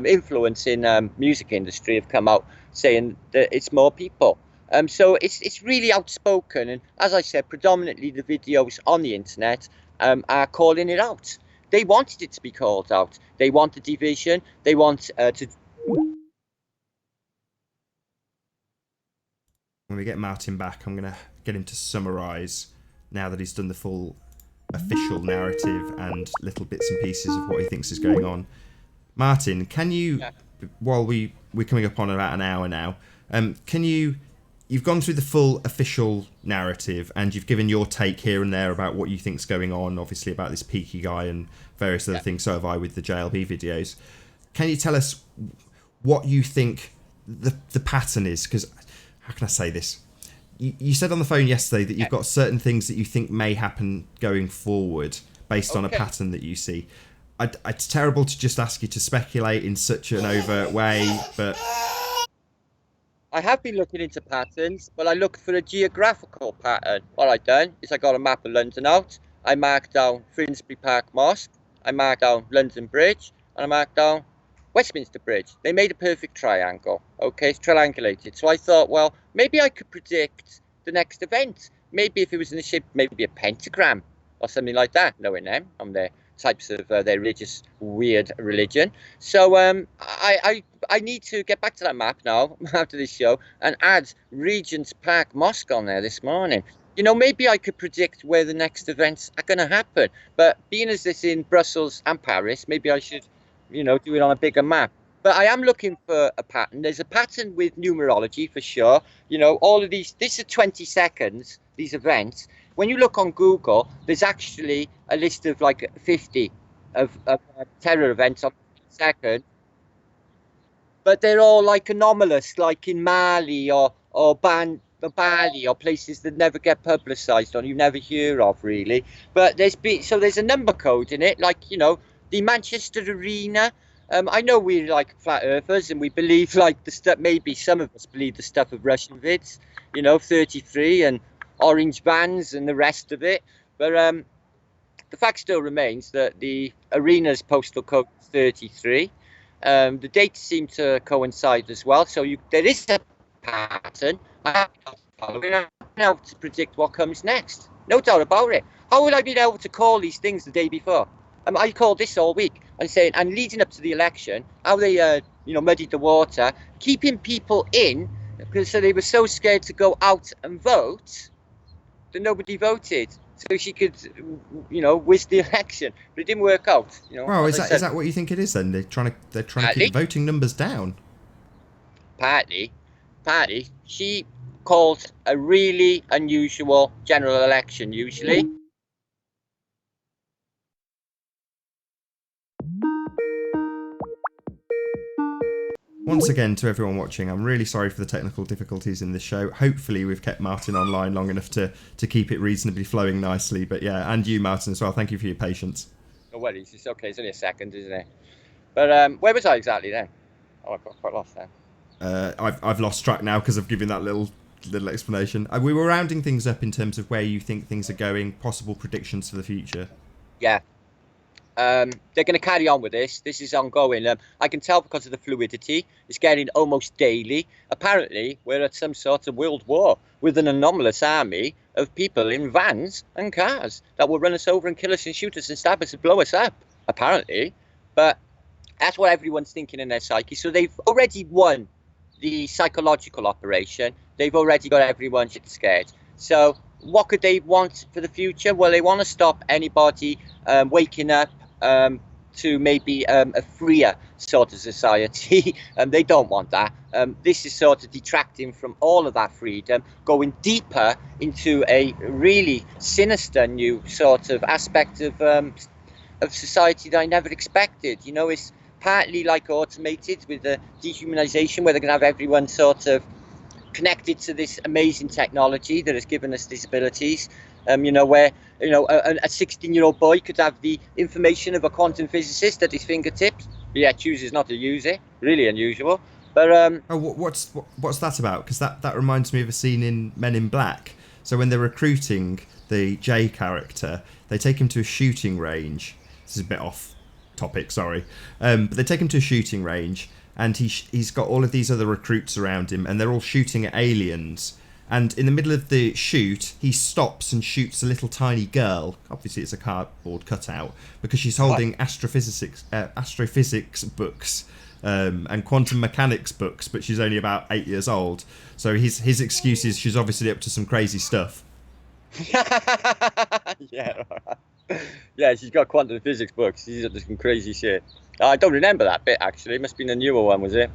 influence in music industry have come out saying that it's more people. So it's really outspoken. And as I said, predominantly the videos on the internet are calling it out. They wanted it to be called out. They want the division. They want to... When we get Martin back, I'm going to get him to summarise, now that he's done the full official narrative and little bits and pieces of what he thinks is going on. Martin, can you, while we're coming up on about an hour now, you've gone through the full official narrative and you've given your take here and there about what you think's going on, obviously about this Peaky guy and various other things, so have I with the JLB videos. Can you tell us what you think the pattern is? Because... how can I say this? You said on the phone yesterday that you've got certain things that you think may happen going forward based on a pattern that you see. It's terrible to just ask you to speculate in such an overt way, but... I have been looking into patterns, but I looked for a geographical pattern. What I've done is I got a map of London out. I marked down Finsbury Park Mosque. I marked down London Bridge. And I marked down Westminster Bridge. They made a perfect triangle. Okay, it's triangulated. So I thought, well, maybe I could predict the next event. Maybe if it was in the shape, maybe a pentagram or something like that, knowing them on their types of their religious, weird religion. So I need to get back to that map now after this show and add Regent's Park Mosque on there this morning. Maybe I could predict where the next events are going to happen. But being as this in Brussels and Paris, maybe I should... do it on a bigger map. But I am looking for a pattern. There's a pattern with numerology for sure. All of these, this is 20 seconds, these events. When you look on Google, there's actually a list of like 50 of terror events on 50 seconds. But they're all like anomalous, like in Mali or Bali or places that never get publicised or you never hear of really. But there's a number code in it, like, the Manchester Arena. I know we're like flat earthers and we believe like the stuff, maybe some of us believe the stuff of Russian vids, 33 and orange bands and the rest of it. But the fact still remains that the arena's postal code is 33. The dates seem to coincide as well. So there is a pattern. I have now to predict what comes next. No doubt about it. How would I be able to call these things the day before? I called this all week and saying, and leading up to the election, how they, muddied the water, keeping people in, because so they were so scared to go out and vote that nobody voted. So she could, whiz the election, but it didn't work out. Well, is that what you think it is then? They're trying to keep voting numbers down. Partly, she called a really unusual general election usually. once again, to everyone watching, I'm really sorry for the technical difficulties in this show. Hopefully we've kept Martin online long enough to keep it reasonably flowing nicely. But yeah, and you, Martin, as well. Thank you for your patience. No worries. It's okay. It's only a second, isn't it? But where was I exactly then? Oh, I got quite lost then. I've lost track now because I've given that little explanation. We were rounding things up in terms of where you think things are going, possible predictions for the future. Yeah. They're going to carry on with this. This is ongoing. I can tell because of the fluidity. It's getting almost daily. Apparently, we're at some sort of world war with an anomalous army of people in vans and cars that will run us over and kill us and shoot us and stab us and blow us up, apparently. But that's what everyone's thinking in their psyche. So they've already won the psychological operation. They've already got everyone scared. So what could they want for the future? Well, they want to stop anybody waking up to maybe a freer sort of society. They don't want that. This is sort of detracting from all of that freedom, going deeper into a really sinister new sort of aspect of society that I never expected. You know, it's partly like automated with the dehumanization, where they're going to have everyone sort of connected to this amazing technology that has given us these abilities. You know, where, you know, a 16-year-old boy could have the information of a quantum physicist at his fingertips, but yet chooses not to use it. Really unusual. But what's that about? Because that reminds me of a scene in Men in Black. So when they're recruiting the J character, they take him to a shooting range. This is a bit off topic, sorry. But they take him to a shooting range, and he's got all of these other recruits around him, and they're all shooting at aliens. And in the middle of the shoot, he stops and shoots a little tiny girl. Obviously, it's a cardboard cutout, because she's holding astrophysics books and quantum mechanics books, but she's only about 8 years old. So his excuse is she's obviously up to some crazy stuff. Yeah, yeah, she's got quantum physics books. She's up to some crazy shit. I don't remember that bit, actually. It must have been a newer one, was it?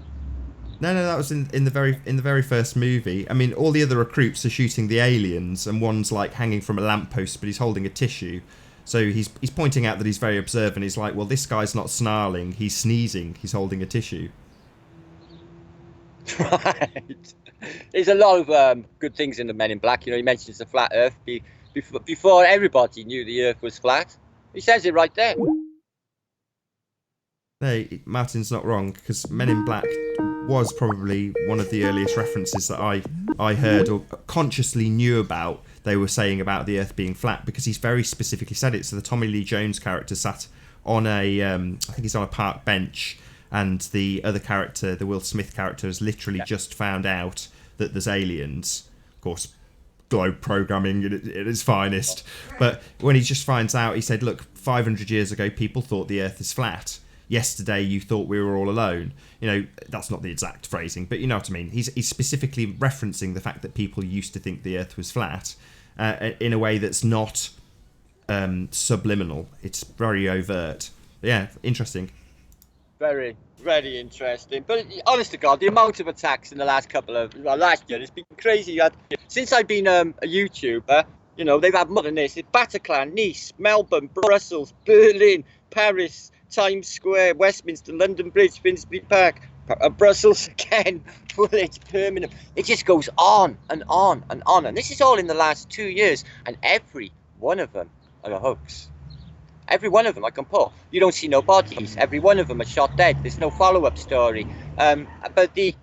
No, that was in the very first movie. I mean, all the other recruits are shooting the aliens, and one's like hanging from a lamppost, but he's holding a tissue. So he's pointing out that he's very observant. He's like, well, this guy's not snarling, he's sneezing, he's holding a tissue. Right. There's a lot of good things in the Men in Black. You know, he mentions the flat Earth before everybody knew the Earth was flat. He says it right there. Hey, Martin's not wrong, because Men in Black was probably one of the earliest references that I heard or consciously knew about. They were saying about the Earth being flat, because he's very specifically said it. So the Tommy Lee Jones character sat on I think he's on a park bench, and the other character, the Will Smith character, has literally just found out that there's aliens. Of course, globe programming at its finest. But when he just finds out, he said, look, 500 years ago, people thought the Earth is flat. Yesterday, you thought we were all alone. You know, that's not the exact phrasing, but you know what I mean. He's specifically referencing the fact that people used to think the Earth was flat in a way that's not subliminal. It's very overt. Yeah, interesting. Very, very interesting. But honest to God, the amount of attacks in the last last year, it's been crazy. Since I've been a YouTuber, you know, they've had more than this. It's Bataclan, Nice, Melbourne, Brussels, Berlin, Paris, Times Square, Westminster, London Bridge, Finsbury Park, Brussels again, Woolwich, Birmingham. It just goes on and on and on. And this is all in the last 2 years. And every one of them are a hoax. Every one of them I can pull. You don't see no bodies. Every one of them are shot dead. There's no follow-up story. But the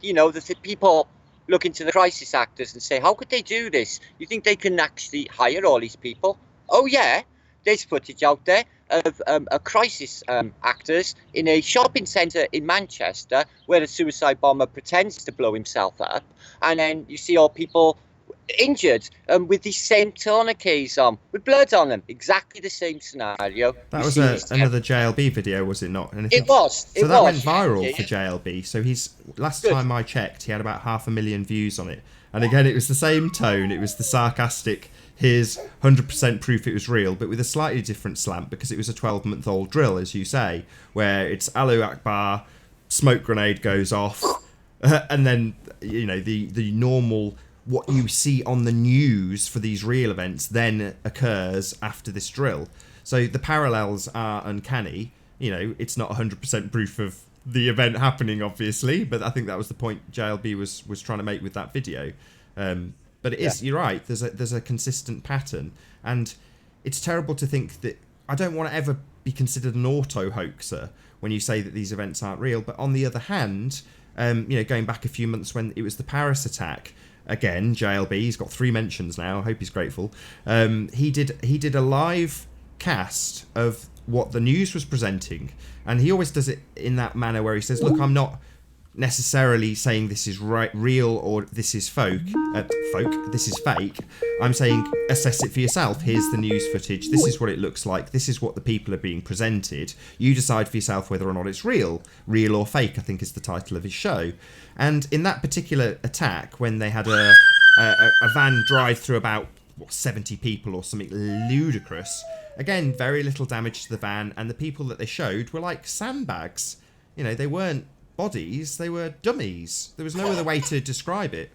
people look into the crisis actors and say, how could they do this? You think they can actually hire all these people? Oh yeah, there's footage out there of a crisis actors in a shopping centre in Manchester where a suicide bomber pretends to blow himself up, and then you see all people injured with these same tourniquets on, with blood on them. Exactly the same scenario. That was another JLB video, was it not? It was. So that went viral for JLB. So last time I checked, he had about 500,000 views on it. And again, it was the same tone. It was the sarcastic, here's 100% proof it was real, but with a slightly different slant, because it was a 12-month-old drill, as you say, where it's Allahu Akbar, smoke grenade goes off, and then, you know, the normal, what you see on the news for these real events then occurs after this drill. So the parallels are uncanny. You know, it's not 100% proof of the event happening, obviously, but I think that was the point JLB was trying to make with that video. But it is, you're right, there's a consistent pattern, and it's terrible to think that, I don't want to ever be considered an auto-hoaxer when you say that these events aren't real, but on the other hand, going back a few months when it was the Paris attack, again, JLB, he's got 3 mentions now, I hope he's grateful, he did a live cast of what the news was presenting, and he always does it in that manner where he says, look, I'm not necessarily saying this is real or this is this is fake. I'm saying assess it for yourself. Here's the news footage, this is what it looks like, this is what the people are being presented, you decide for yourself whether or not it's real or fake, I think is the title of his show. And in that particular attack, when they had a van drive through about 70 people or something ludicrous, again, very little damage to the van, and the people that they showed were like sandbags. They weren't bodies, they were dummies. There was no other way to describe it.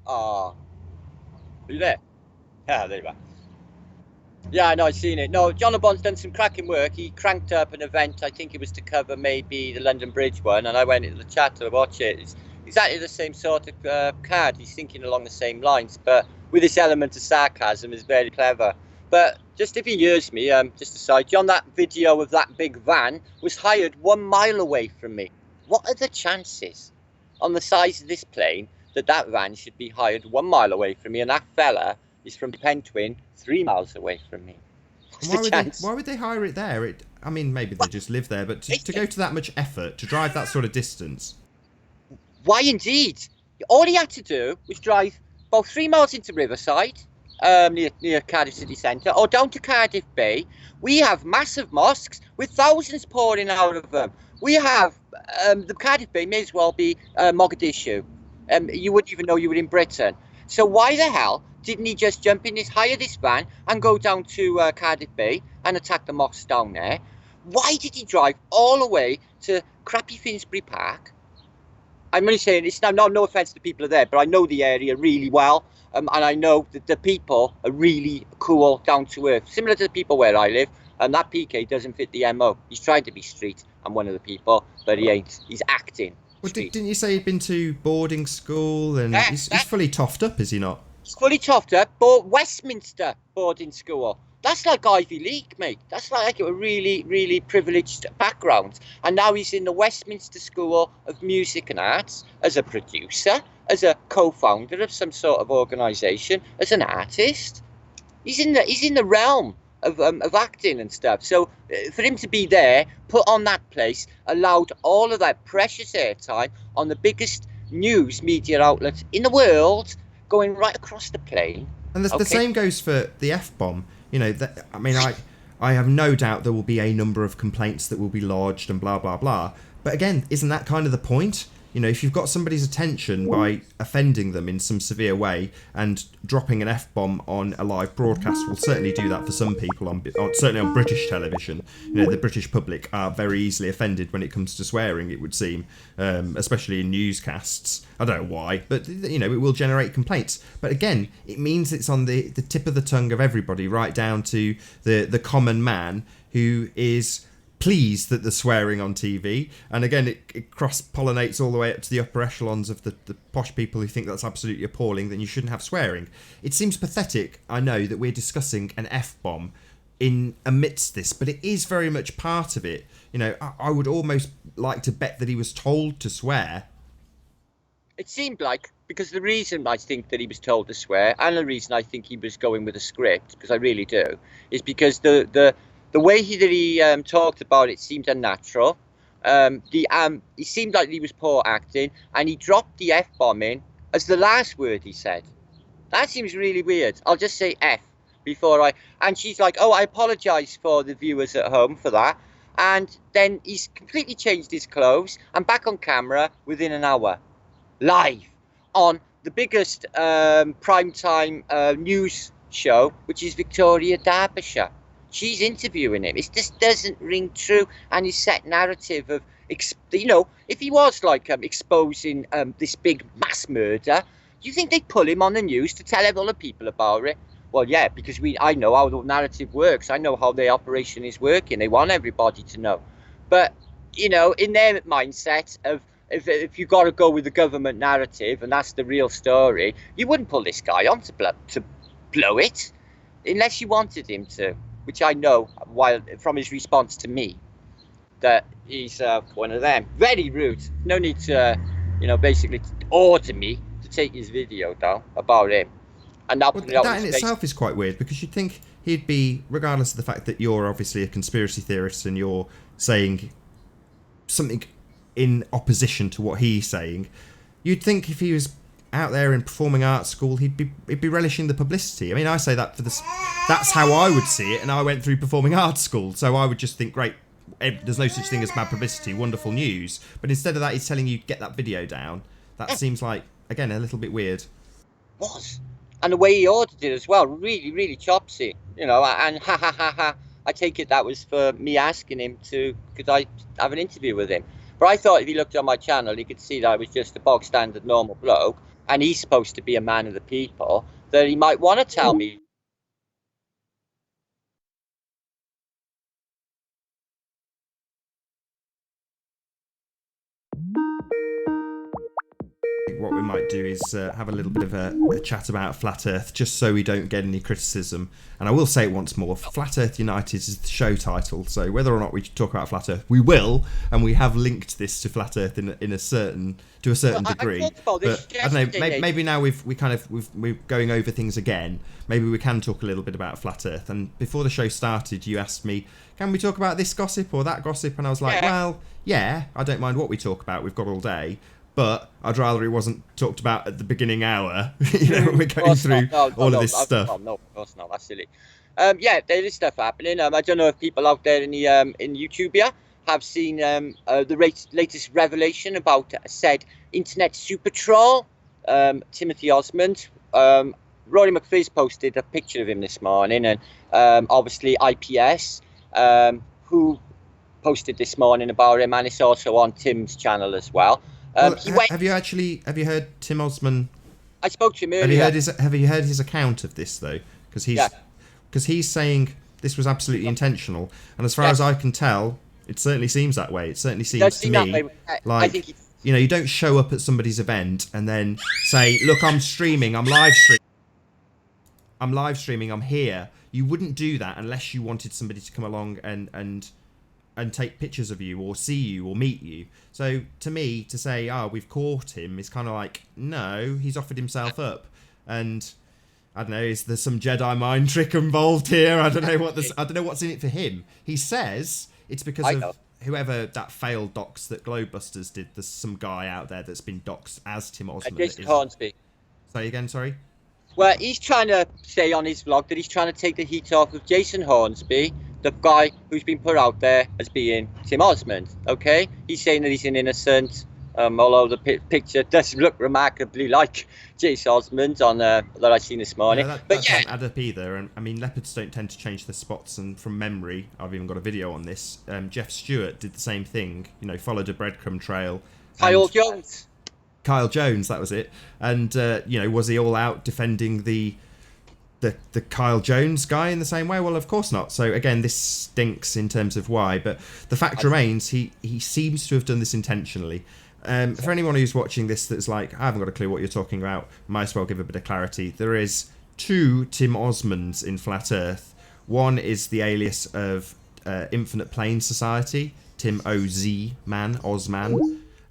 Are you there? Yeah, there you are. Yeah, I know, I've seen it. No, John O'Bonn's done some cracking work. He cranked up an event, I think it was to cover maybe the London Bridge one, and I went into the chat to watch it. It's exactly the same sort of card. He's thinking along the same lines, but with this element of sarcasm is very clever. But just if he hears me, just aside, John, that video of that big van was hired 1 mile away from me. What are the chances on the size of this plane that van should be hired 1 mile away from me, and that fella is from Pentwyn 3 miles away from me? Why would they hire it there? Maybe they just live there, but to go to that much effort, to drive that sort of distance. Why indeed? All he had to do was drive about 3 miles into Riverside, near Cardiff city centre, or down to Cardiff Bay. We have massive mosques with thousands pouring out of them. We have the Cardiff Bay may as well be Mogadishu. You wouldn't even know you were in Britain. So why the hell didn't he just jump in hire this van and go down to Cardiff Bay and attack the mosques down there? Why did he drive all the way to crappy Finsbury Park? I'm only saying it's no offence to the people there, but I know the area really well, and I know that the people are really cool, down to earth, similar to the people where I live. And that PK doesn't fit the MO. He's trying to be street. I'm one of the people, but he ain't. He's acting. Well, didn't you say he'd been to boarding school and he's fully toffed up, is he not? He's fully toffed up, but Westminster boarding school. That's like Ivy League, mate. That's like a really, really privileged background. And now he's in the Westminster School of Music and Arts as a producer, as a co-founder of some sort of organisation, as an artist. He's in the realm of acting and stuff. So for him to be there, put on that place, allowed all of that precious airtime on the biggest news media outlet in the world, going right across the plane. And the same goes for the F-bomb. I have no doubt there will be a number of complaints that will be lodged and blah, blah, blah. But again, isn't that kind of the point? If you've got somebody's attention by offending them in some severe way, and dropping an F-bomb on a live broadcast will certainly do that for some people, certainly on British television. The British public are very easily offended when it comes to swearing, it would seem, especially in newscasts. I don't know why, but it will generate complaints. But again, it means it's on the tip of the tongue of everybody, right down to the common man who is pleased that the swearing on TV, and again it cross-pollinates all the way up to the upper echelons of the posh people who think that's absolutely appalling, then you shouldn't have swearing. It seems pathetic, I know, that we're discussing an F-bomb in amidst this, but it is very much part of it. I would almost like to bet that he was told to swear. It seemed like, because the reason I think that he was told to swear, and the reason I think he was going with a script, because I really do, is because the way he talked about it seemed unnatural. He seemed like he was poor acting, and he dropped the F-bomb in as the last word he said. That seems really weird. I'll just say F before and she's like, oh, I apologise for the viewers at home for that. And then he's completely changed his clothes and back on camera within an hour. Live on the biggest primetime news show, which is Victoria, Derbyshire. She's interviewing him. It just doesn't ring true. And his set narrative of, if he was exposing this big mass murder, do you think they'd pull him on the news to tell other people about it? Well, yeah, because I know how the narrative works. I know how the operation is working. They want everybody to know. But in their mindset of if you got to go with the government narrative and that's the real story, you wouldn't pull this guy on to blow it unless you wanted him to. Which I know, while from his response to me, that he's one of them. Very rude. No need to, basically order me to take his video down about him. And now Well, put it out that in in space. itself is quite weird because you'd think he'd be, regardless of the fact that you're obviously a conspiracy theorist and you're saying something in opposition to what he's saying, you'd think if he was out there in performing arts school, he'd be relishing the publicity. I mean, I say that for this. That's how I would see it, and I went through performing arts school, so I would just think, great, there's no such thing as bad publicity, wonderful news. But instead of that, he's telling you get that video down. That seems like, again, a little bit weird. Was. And the way he ordered it as well, really, really chopsy, and ha ha ha ha. I take it that was for me asking him to, could I have an interview with him? But I thought if he looked on my channel, he could see that I was just a bog standard normal bloke, and he's supposed to be a man of the people, that he might want to tell me. What we might do is have a little bit of a chat about Flat Earth, just so we don't get any criticism. And I will say it once more, Flat Earth United is the show title, so whether or not we talk about Flat Earth, we will, and we have linked this to Flat Earth to a certain degree. About this But I don't know, maybe now we're going over things again. Maybe we can talk a little bit about Flat Earth. And before the show started, you asked me, can we talk about this gossip or that gossip? And I was like, well, yeah, I don't mind what we talk about. We've got all day. But I'd rather it wasn't talked about at the beginning hour, when we're going through all of this stuff. No, of course not. That's silly. Yeah, there is stuff happening. I don't know if people out there in YouTube here have seen the latest revelation about said internet super troll, Timothy Osmond. Rory McPhee's posted a picture of him this morning, and obviously IPS, who posted this morning about him, and it's also on Tim's channel as well. Have you heard Tim Osman? I spoke to him earlier. Have you heard his account of this though? Because he's saying this was absolutely intentional, and as far as I can tell, it certainly seems that way. It certainly seems to me like you don't show up at somebody's event and then say, "Look, I'm streaming. I'm live streaming. I'm here." You wouldn't do that unless you wanted somebody to come along and take pictures of you or see you or meet you. So to me, to say, we've caught him is kind of like, no, he's offered himself up. And I don't know, is there some Jedi mind trick involved here? I don't know what's in it for him. He says it's because of whoever that failed docs that Globebusters did. There's some guy out there that's been doxed as Tim Osman. Jason Hornsby. Say again, sorry? Well, he's trying to say on his vlog that he's trying to take the heat off of Jason Hornsby, the guy who's been put out there as being Tim Osmond, okay? He's saying that he's an innocent, although the picture does look remarkably like Jason Osmond on that I've seen this morning. That doesn't add up either. And I mean, leopards don't tend to change their spots. And from memory, I've even got a video on this. Jeff Stewart did the same thing. Followed a breadcrumb trail. Kyle Jones, that was it. And was he all out defending the Kyle Jones guy in the same way? Well, of course not. So again, this stinks in terms of why, but the fact remains he seems to have done this intentionally. For anyone who's watching this that's like, I haven't got a clue what you're talking about, might as well give a bit of clarity. There is two Tim Osmonds in Flat Earth. One is the alias of Infinite Plane Society, Tim Osman,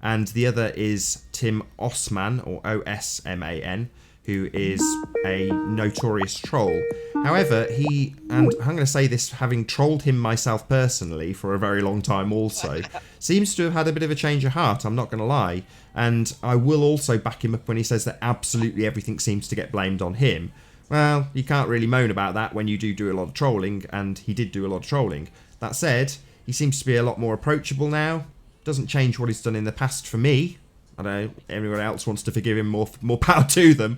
and the other is Tim Osman, or Osman, who is a notorious troll. However, and I'm going to say this having trolled him myself personally for a very long time also, seems to have had a bit of a change of heart, I'm not going to lie. And I will also back him up when he says that absolutely everything seems to get blamed on him. Well, you can't really moan about that when you do a lot of trolling, and he did do a lot of trolling. That said, he seems to be a lot more approachable now. Doesn't change what he's done in the past for me. I don't know, everyone else wants to forgive him, more power to them.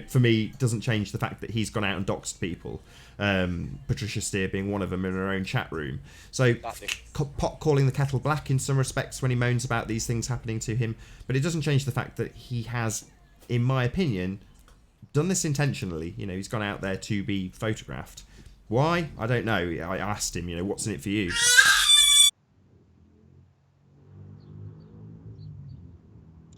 For me, doesn't change the fact that he's gone out and doxed people. Patricia Steer being one of them in her own chat room. So, pot calling the kettle black in some respects when he moans about these things happening to him. But it doesn't change the fact that he has, in my opinion, done this intentionally. He's gone out there to be photographed. Why? I don't know. I asked him, what's in it for you?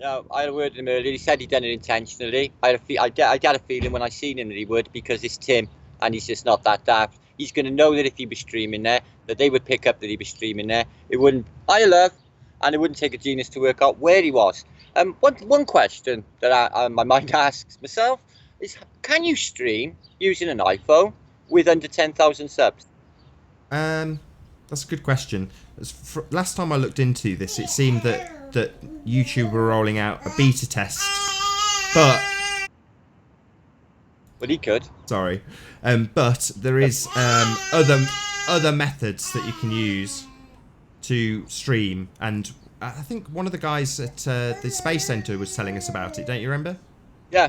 No, I had a word with him earlier. He said he'd done it intentionally. I had a feeling when I seen him that he would, because it's Tim, and he's just not that daft. He's going to know that if he was streaming there, that they would pick up that he was streaming there. It wouldn't. I love, and it wouldn't take a genius to work out where he was. One question that my mind asks myself is: can you stream using an iPhone with under 10,000 subs? That's a good question. Last time I looked into this, it seemed that YouTube were rolling out a beta test, but Well, he could. sorry, but there is other methods that you can use to stream, and I think one of the guys at the Space Center was telling us about it. Don't you remember? Yeah.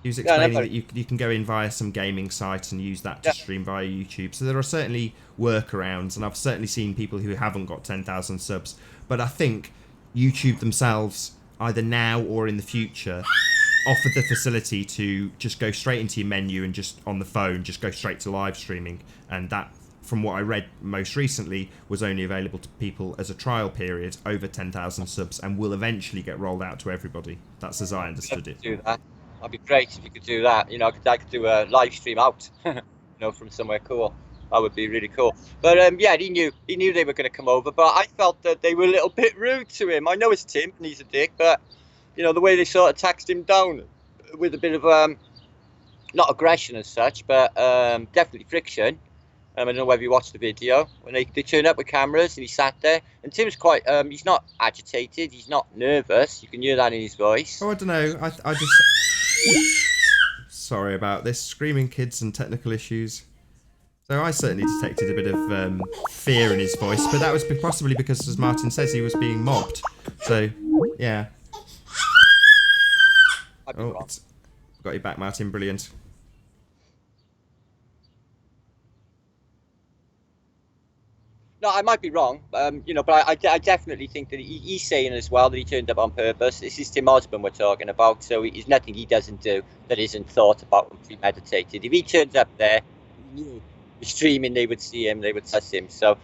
He was explaining that you can go in via some gaming site and use that to stream via YouTube. So there are certainly workarounds, and I've certainly seen people who haven't got 10,000 subs. But I think YouTube themselves, either now or in the future, offered the facility to just go straight into your menu and just on the phone, just go straight to live streaming. And that, from what I read most recently, was only available to people as a trial period over 10,000 subs and will eventually get rolled out to everybody. That's as I understood it. Do that. That'd be great if you could do that. You know, I could do a live stream out, from somewhere cool. That would be really cool. But yeah, he knew they were going to come over. But I felt that they were a little bit rude to him. I know it's Tim and he's a dick, but the way they sort of taxed him down with a bit of not aggression as such, but definitely friction. I don't know whether you watched the video when they turned up with cameras and he sat there. And Tim's quite, he's not agitated, he's not nervous. You can hear that in his voice. Oh, I don't know. I just. Sorry about this. Screaming kids and technical issues. So I certainly detected a bit of fear in his voice, but that was possibly because, as Martin says, he was being mobbed. So, yeah. Got you back, Martin. Brilliant. No, I might be wrong, but I definitely think that he's saying as well that he turned up on purpose. This is Tim Osborne we're talking about, so there's nothing he doesn't do that isn't thought about and premeditated. If he turns up there, streaming, they would see him, they would touch him. So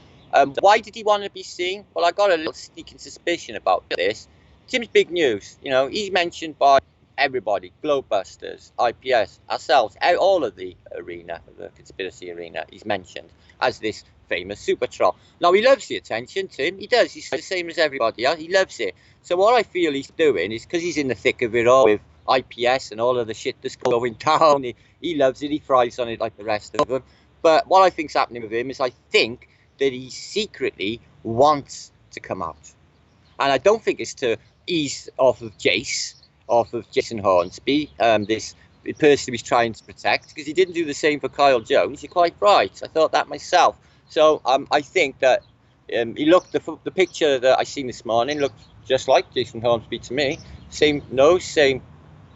why did he want to be seen? Well, I got a little sneaking suspicion about this. Tim's big news. He's mentioned by everybody, Globebusters, IPS, ourselves, all of the arena, the conspiracy arena, he's mentioned as this famous super troll. Now, he loves the attention, Tim. He does. He's the same as everybody else. He loves it. So what I feel he's doing is, because he's in the thick of it all with IPS and all of the shit that's going down, he loves it. He thrives on it like the rest of them. But what I think's happening with him is I think that he secretly wants to come out. And I don't think it's to ease off of Jason Hornsby, this person he's trying to protect, because he didn't do the same for Kyle Jones. You're quite right. I thought that myself. So I think that he looked, the picture that I seen this morning looked just like Jason Hornsby to me. Same nose, same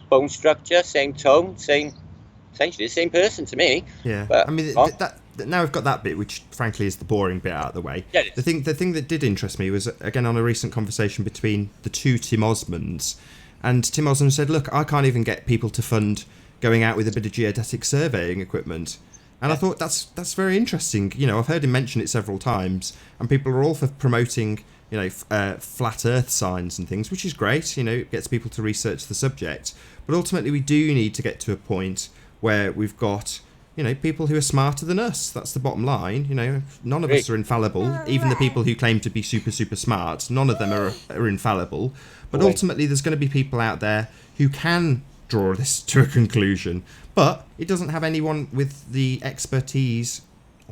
bone structure, same tone, essentially the same person to me. Yeah, but, I mean, now we've got that bit, which frankly is the boring bit out of the way. Yeah, the thing that did interest me was, again, on a recent conversation between the two Tim Osmonds, and Tim Osmond said, look, I can't even get people to fund going out with a bit of geodetic surveying equipment. And I thought that's very interesting. I've heard him mention it several times, and people are all for promoting, flat Earth signs and things, which is great. It gets people to research the subject. But ultimately, we do need to get to a point where we've got, people who are smarter than us. That's the bottom line. None of us are infallible. Even the people who claim to be super, super smart, none of them are infallible. But ultimately, there's going to be people out there who can draw this to a conclusion. But it doesn't have anyone with the expertise,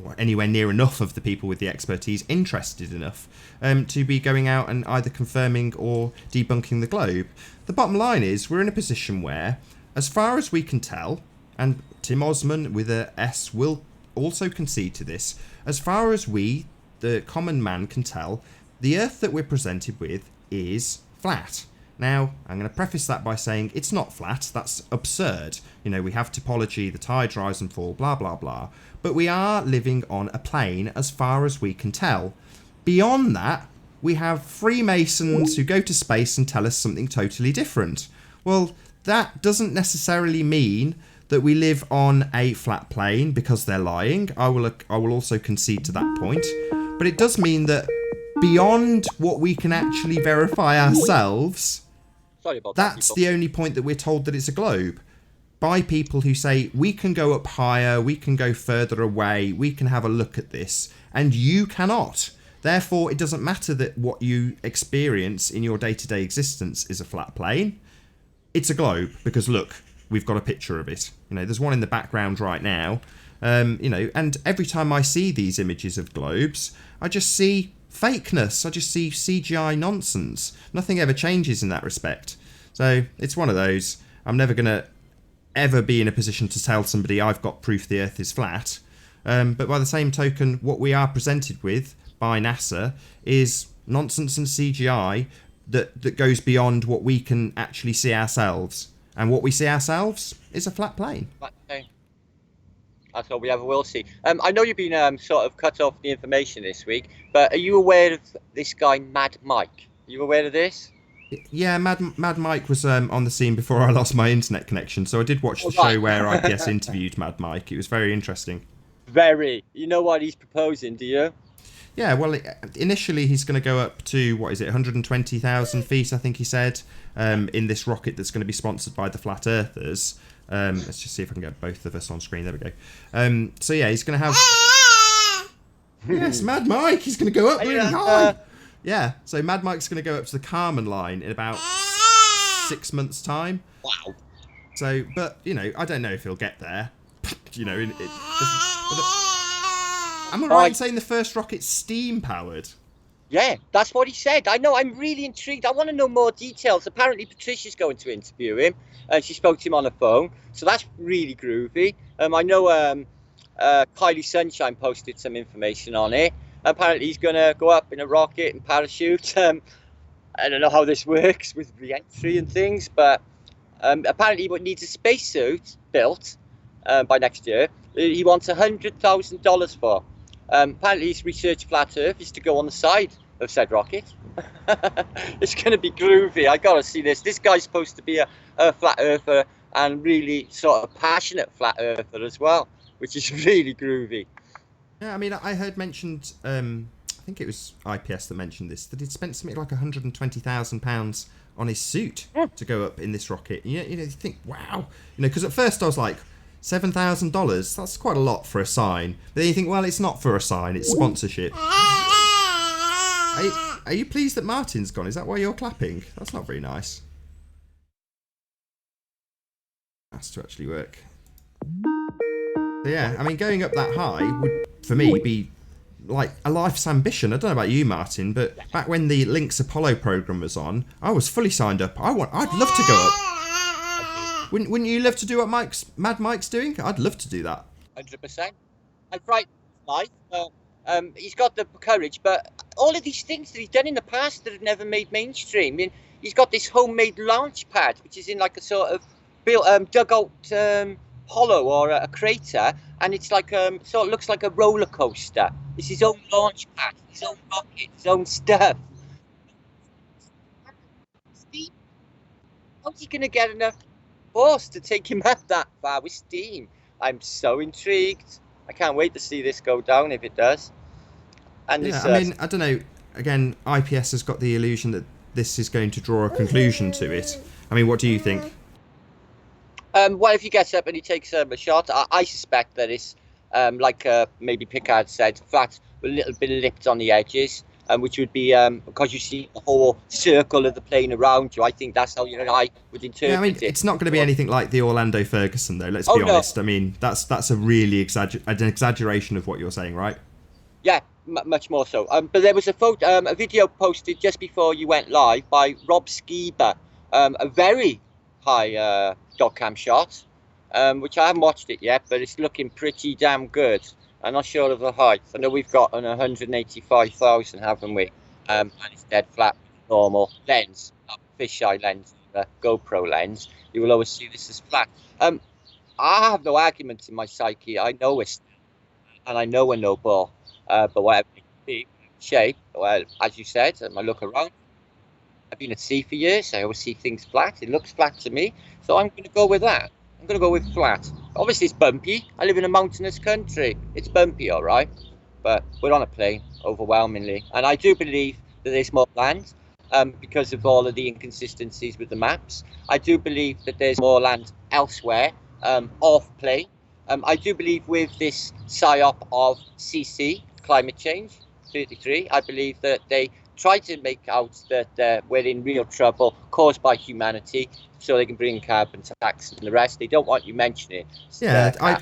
or anywhere near enough of the people with the expertise interested enough to be going out and either confirming or debunking the globe. The bottom line is we're in a position where, as far as we can tell, and Tim Osman with a S will also concede to this, as far as we, the common man, can tell, the Earth that we're presented with is flat. Now, I'm going to preface that by saying it's not flat. That's absurd. We have topology, the tides rise and fall, blah, blah, blah. But we are living on a plane as far as we can tell. Beyond that, we have Freemasons who go to space and tell us something totally different. Well, that doesn't necessarily mean that we live on a flat plane because they're lying. I will also concede to that point. But it does mean that beyond what we can actually verify ourselves, Sorry about that. That's the only point that we're told that it's a globe. By people who say, we can go up higher, we can go further away, we can have a look at this, and you cannot. Therefore, it doesn't matter that what you experience in your day-to-day existence is a flat plane. It's a globe, because look, we've got a picture of it. You know, there's one in the background right now. You know, and every time I see these images of globes, I just see fakeness. I just see CGI nonsense. Nothing ever changes in that respect. So it's one of those. I'm never going to ever be in a position to tell somebody I've got proof the Earth is flat. But by the same token, what we are presented with by NASA is nonsense and CGI that goes beyond what we can actually see ourselves. And what we see ourselves is a flat plane. That's all we ever will see. I know you've been sort of cut off the information this week, but are you aware of this guy, Mad Mike? Are you aware of this? Yeah, Mad Mike was on the scene before I lost my internet connection, so I did watch the show where IPS interviewed Mad Mike. It was very interesting. Very. You know what he's proposing, do you? Yeah, well, initially he's going to go up to, 120,000 feet, I think he said, in this rocket that's going to be sponsored by the Flat Earthers. Let's just see if I can get both of us on screen. There we go. So yeah, he's going to have... Yes, Mad Mike, he's going to go up really high. Yeah, so Mad Mike's going to go up to the Kármán line in about 6 months' time. Wow. So, but, you know, I don't know if he'll get there. You know, am I right in saying the first rocket's steam-powered? Yeah, that's what he said. I know, I'm really intrigued. I want to know more details. Apparently, Patricia's going to interview him, and she spoke to him on the phone, so that's really groovy. I know Kylie Sunshine posted some information on it. Apparently, he's going to go up in a rocket and parachute. I don't know how this works with re-entry and things, but apparently he needs a spacesuit built by next year. He wants $100,000 for. Apparently his research flat Earth is to go on the side of said rocket. It's going to be groovy. I got to see this. This guy's supposed to be a flat earther and really sort of passionate flat earther as well, which is really groovy. Yeah, I mean, I heard mentioned, I think it was IPS that mentioned this, that he'd spent something like £120,000 on his suit to go up in this rocket. You know, you think, wow. You know, because at first I was like, $7,000, that's quite a lot for a sign. But then you think, well, it's not for a sign, it's sponsorship. Are you pleased that Martin's gone? Is that why you're clapping? That's not very nice. Has to actually work. So yeah, I mean, going up that high would, for me, be like a life's ambition. I don't know about you, Martin, but back when the Lynx Apollo program was on, I was fully signed up. I'd love to go up. Wouldn't you love to do what Mad Mike's doing? I'd love to do that. 100%. I frightened life. He's got the courage, but all of these things that he's done in the past that have never made mainstream. I mean, he's got this homemade launch pad, which is in like a sort of built dugout hollow or a crater, and it's like sort of looks like a roller coaster. It's his own launch pad, his own rocket, his own stuff. Steve, how's he gonna get enough force to take him up that far with steam? I'm so intrigued. I can't wait to see this go down if it does. And yeah, this, I mean, I don't know. Again, IPS has got the illusion that this is going to draw a conclusion to it. I mean, what do you think? Well, if he gets up and he takes a shot, I suspect that it's like maybe Pickard said, flat with a little bit of lipped on the edges, which would be because you see the whole circle of the plane around you. I think that's how you and I would interpret it. Yeah, I mean, it's not going to be anything like the Orlando Ferguson, though. Let's be honest. No. I mean, that's a really an exaggeration of what you're saying, right? Yeah, much more so. But there was a video posted just before you went live by Rob Skiba, a very high dog cam shot, which I haven't watched it yet, but it's looking pretty damn good. I'm not sure of the height. I know we've got an 185,000, haven't we? And it's dead flat, normal lens, not fisheye lens, GoPro lens. You will always see this as flat. I have no arguments in my psyche. I know it's, and I know we're no ball. But whatever it be, shape, well, as you said, I look around. I've been at sea for years. I always see things flat. It looks flat to me. So I'm going to go with that. I'm going to go with flat. Obviously, it's bumpy. I live in a mountainous country. It's bumpy, all right. But we're on a plane, overwhelmingly. And I do believe that there's more land. because of all of the inconsistencies with the maps. I do believe that there's more land elsewhere off plane. I do believe with this PSYOP of CC, climate change, 33, I believe that they try to make out that we're in real trouble caused by humanity so they can bring carbon tax and the rest. They don't want you mentioning it. Yeah, I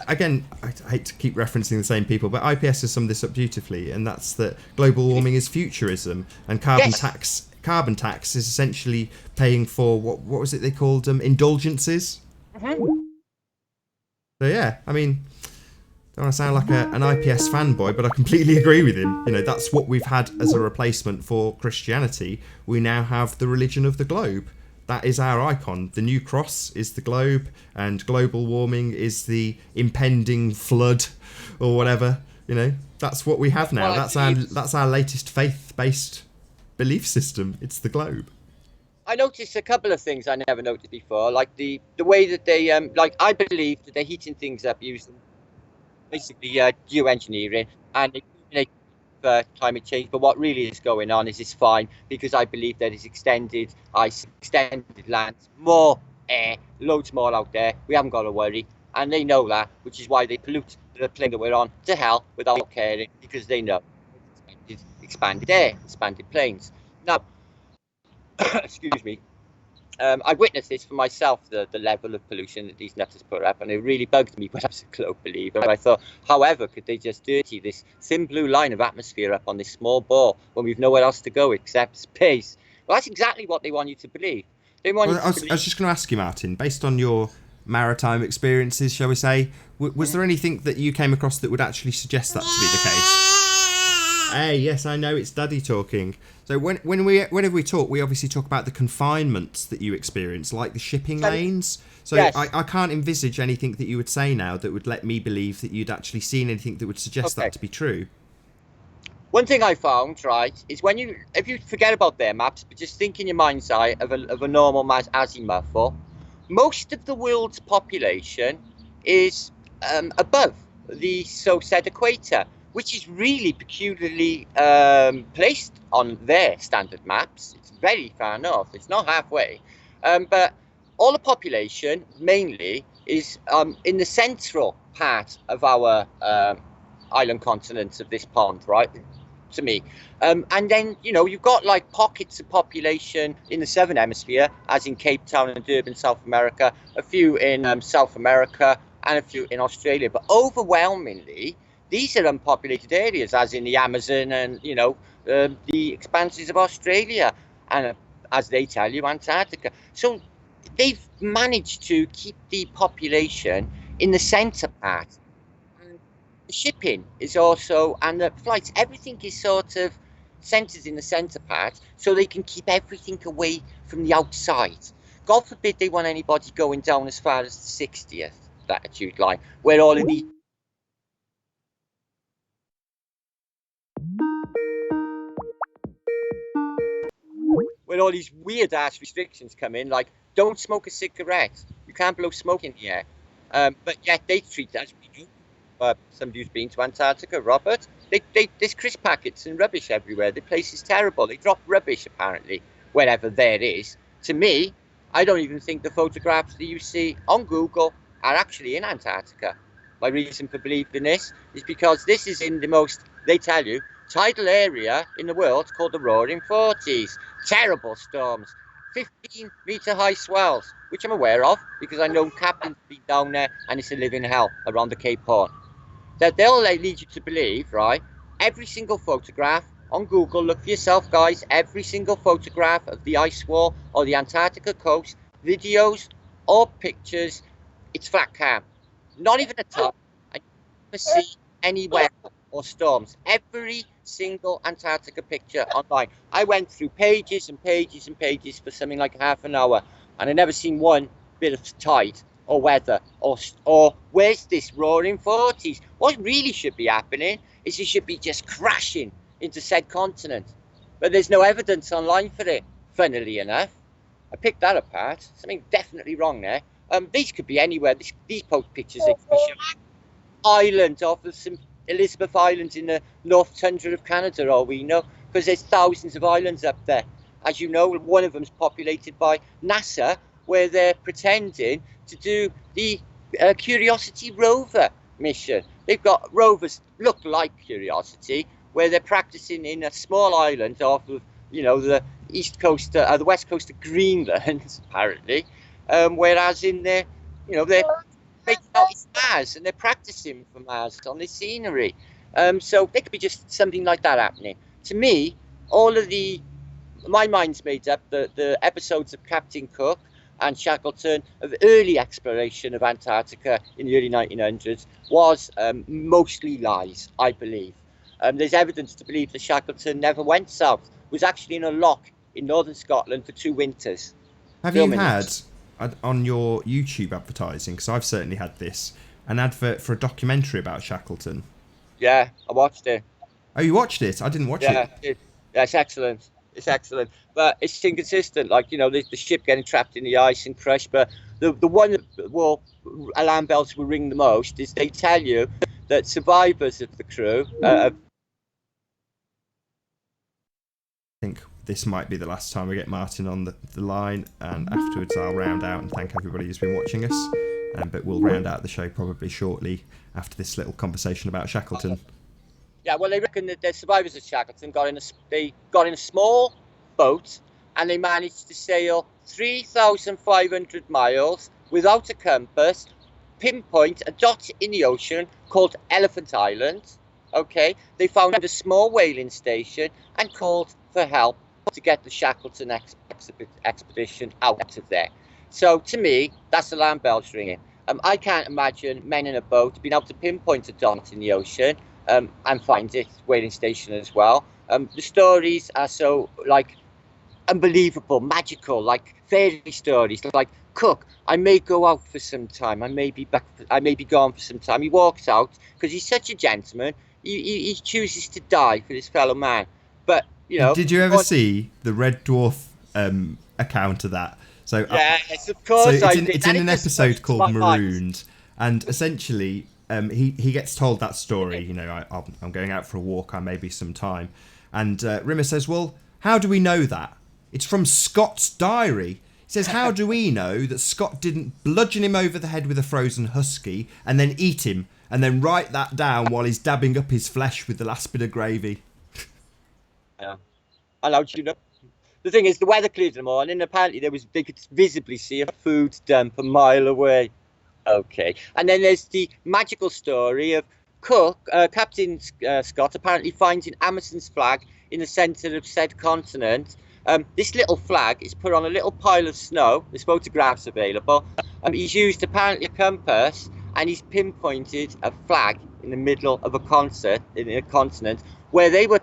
hate to keep referencing the same people, but IPS has summed this up beautifully, and that's that global warming is futurism, and carbon tax is essentially paying for what was it they called indulgences. So yeah, I mean, don't want to sound like an IPS fanboy, but I completely agree with him. You know, that's what we've had as a replacement for Christianity. We now have the religion of the globe. That is our icon. The new cross is the globe, and global warming is the impending flood, or whatever. You know, that's what we have now. That's our latest faith-based belief system. It's the globe. I noticed a couple of things I never noticed before, like the way that they I believe that they're heating things up using basically geoengineering, and they climate change. But what really is going on is it's fine, because I believe that it's extended ice, extended land, more air, loads more out there. We haven't got to worry, and they know that, which is why they pollute the plane that we're on to hell without caring, because they know expanded air, expanded planes. Now, excuse me. I witnessed this for myself, the level of pollution that these nutters put up, and it really bugged me when I was a globe believer. I thought, however, could they just dirty this thin blue line of atmosphere up on this small ball when we've nowhere else to go except space? Well, that's exactly what they want you to believe. They want you to believe. I was just going to ask you, Martin, based on your maritime experiences, shall we say, was there anything that you came across that would actually suggest that to be the case? Hey, yes, I know, it's Daddy talking. So whenever we talk, we obviously talk about the confinements that you experience, like the shipping lanes. So yes. I can't envisage anything that you would say now that would let me believe that you'd actually seen anything that would suggest that to be true. One thing I found, right, is if you forget about their maps, but just think in your mind's eye of a normal azimuth, most of the world's population is above the so-said equator, which is really peculiarly placed on their standard maps. It's very far north. It's not halfway. But all the population mainly is in the central part of our island continents of this pond, right? To me. And then, you've got like pockets of population in the southern hemisphere, as in Cape Town and Durban, South America, a few in South America, and a few in Australia. But overwhelmingly, these are unpopulated areas, as in the Amazon and, the expanses of Australia, and as they tell you, Antarctica. So they've managed to keep the population in the centre part. And the shipping is also, and the flights, everything is sort of centred in the centre part, so they can keep everything away from the outside. God forbid they want anybody going down as far as the 60th latitude line, where all of the when all these weird ass restrictions come in, like don't smoke a cigarette, you can't blow smoke in the air, but yet they treat that as we do. Somebody who's been to Antarctica, Robert, there's crisp packets and rubbish everywhere. The place is terrible. They drop rubbish apparently wherever there is. To me, I don't even think the photographs that you see on Google are actually in Antarctica. My reason for believing this is because this is in the most, they tell you, tidal area in the world called the Roaring Forties. Terrible storms, 15-metre high swells, which I'm aware of because I know captains have been down there, and it's a living hell around the Cape Horn. That they'll lead you to believe, right? Every single photograph on Google, look for yourself, guys. Every single photograph of the ice wall or the Antarctica coast, videos or pictures, it's flat calm. Not even a top. I never see any weather or storms. Every single Antarctica picture online. I went through pages and pages and pages for something like half an hour, and I never seen one bit of tide or weather or where's this Roaring Forties. What really should be happening is it should be just crashing into said continent, but there's no evidence online for it, funnily enough. I picked that apart. Something definitely wrong there. These could be anywhere. These pictures, they could be showing island off of some Elizabeth Island in the North Tundra of Canada, all we know, because there's thousands of islands up there. as you know, one of them is populated by NASA, where they're pretending to do the Curiosity rover mission. They've got rovers look like Curiosity, where they're practicing in a small island off of, the the west coast of Greenland, apparently. Whereas in there, they're making out it's Mars and they're practicing for Mars on this scenery. So there could be just something like that happening. To me, my mind's made up. The episodes of Captain Cook and Shackleton of early exploration of Antarctica in the early 1900s was mostly lies, I believe. There's evidence to believe that Shackleton never went south, was actually in a lock in northern Scotland for 2 winters. Have you had, on your YouTube advertising, because I've certainly had this, an advert for a documentary about Shackleton? Yeah, I watched it. Oh, you watched it? I didn't watch it. Yeah, it's excellent. It's excellent. But it's inconsistent. Like, the ship getting trapped in the ice and crushed. But the one that alarm bells will ring the most is they tell you that survivors of the crew... I think this might be the last time we get Martin on the line, and afterwards I'll round out and thank everybody who's been watching us. But we'll round out the show probably shortly after this little conversation about Shackleton. Yeah, well, they reckon that the survivors of Shackleton got in a small boat and they managed to sail 3,500 miles without a compass, pinpoint a dot in the ocean called Elephant Island. Okay, they found a small whaling station and called for help to get the Shackleton expedition out of there. So to me, that's alarm bells ringing. I can't imagine men in a boat being able to pinpoint a dot in the ocean and find it whaling station as well. The stories are so unbelievable, magical, like fairy stories. Like Cook, I may go out for some time. I may be gone for some time. He walks out because he's such a gentleman. He chooses to die for his fellow man. But did you ever see the Red Dwarf account of that? So yes, of course. So it's in an episode called Marooned, and essentially he gets told that story. I'm going out for a walk. I may be some time, and Rimmer says, "Well, how do we know that? It's from Scott's diary." He says, "How do we know that Scott didn't bludgeon him over the head with a frozen husky and then eat him and then write that down while he's dabbing up his flesh with the last bit of gravy?" Yeah, I know. The thing is, the weather cleared in the morning. Apparently, they could visibly see a food dump a mile away. Okay, and then there's the magical story of Cook, Captain Scott, apparently finding Amundsen's flag in the centre of said continent. This little flag is put on a little pile of snow. There's photographs available. He's used apparently a compass, and he's pinpointed a flag in the middle of a continent where they would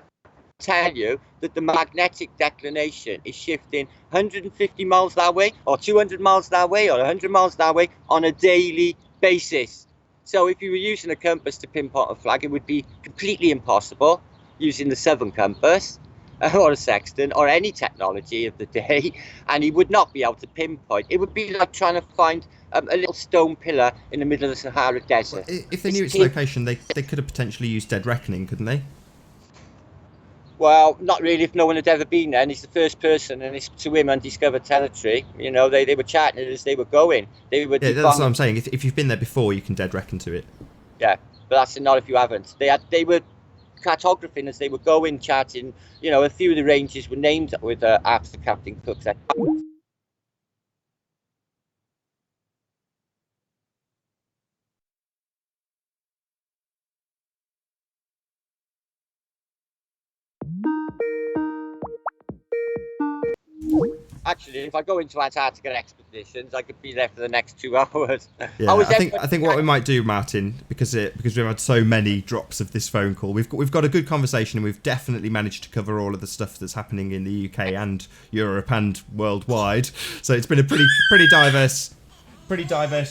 tell you that the magnetic declination is shifting 150 miles that way, or 200 miles that way, or 100 miles that way on a daily basis. So if you were using a compass to pinpoint a flag, it would be completely impossible using the southern compass or a sextant or any technology of the day, and he would not be able to pinpoint. It would be like trying to find a little stone pillar in the middle of the Sahara Desert. Well, if they knew its location, they could have potentially used dead reckoning, couldn't they? Well, not really if no one had ever been there, and he's the first person, and it's to him undiscovered territory. They were charting it as they were going. That's what I'm saying. If you've been there before, you can dead reckon to it. Yeah, but that's not if you haven't. They were cartographing as they were going, charting. A few of the ranges were named with after Captain Cook's. Actually, if I go into Antarctica expeditions, I could be there for the next 2 hours. Yeah, I think what we might do, Martin, because we've had so many drops of this phone call, we've got a good conversation, and we've definitely managed to cover all of the stuff that's happening in the UK and Europe and worldwide. So it's been a pretty diverse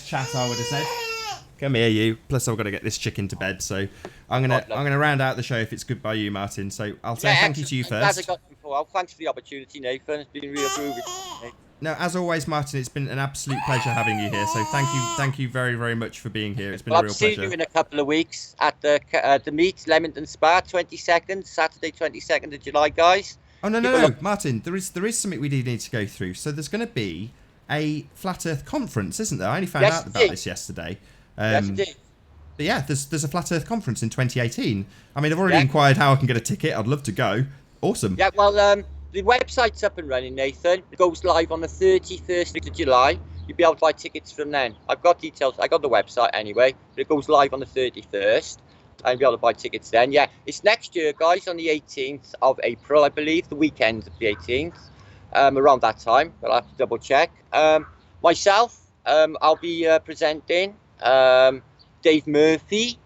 chat, I would have said. Come here, you. Plus, I've got to get this chicken to bed, so I'm gonna round out the show if it's good by you, Martin. So I'll say thank you to you first. Thanks for the opportunity, Nathan. It's been real groovy. No, as always, Martin, it's been an absolute pleasure having you here. So thank you very, very much for being here. It's been a real pleasure. I'll see you in a couple of weeks at the meet, Leamington Spa, Saturday, 22nd of July, guys. Oh, no, People no, look- Martin, there is something we do need to go through. So there's going to be a Flat Earth conference, isn't there? I only found Yes, out about indeed. this yesterday. Yes, indeed. But yeah, there's a Flat Earth conference in 2018. I mean, I've already Yeah. inquired how I can get a ticket. I'd love to go. Awesome. Yeah, well, the website's up and running, Nathan. It goes live on the 31st of July. You'll be able to buy tickets from then. I've got details. I got the website anyway, but it goes live on the 31st. And you'll be able to buy tickets then. Yeah, it's next year, guys, on the 18th of April, I believe, the weekend of the 18th, around that time. But I'll have to double check. Myself, I'll be presenting. Dave Murphy,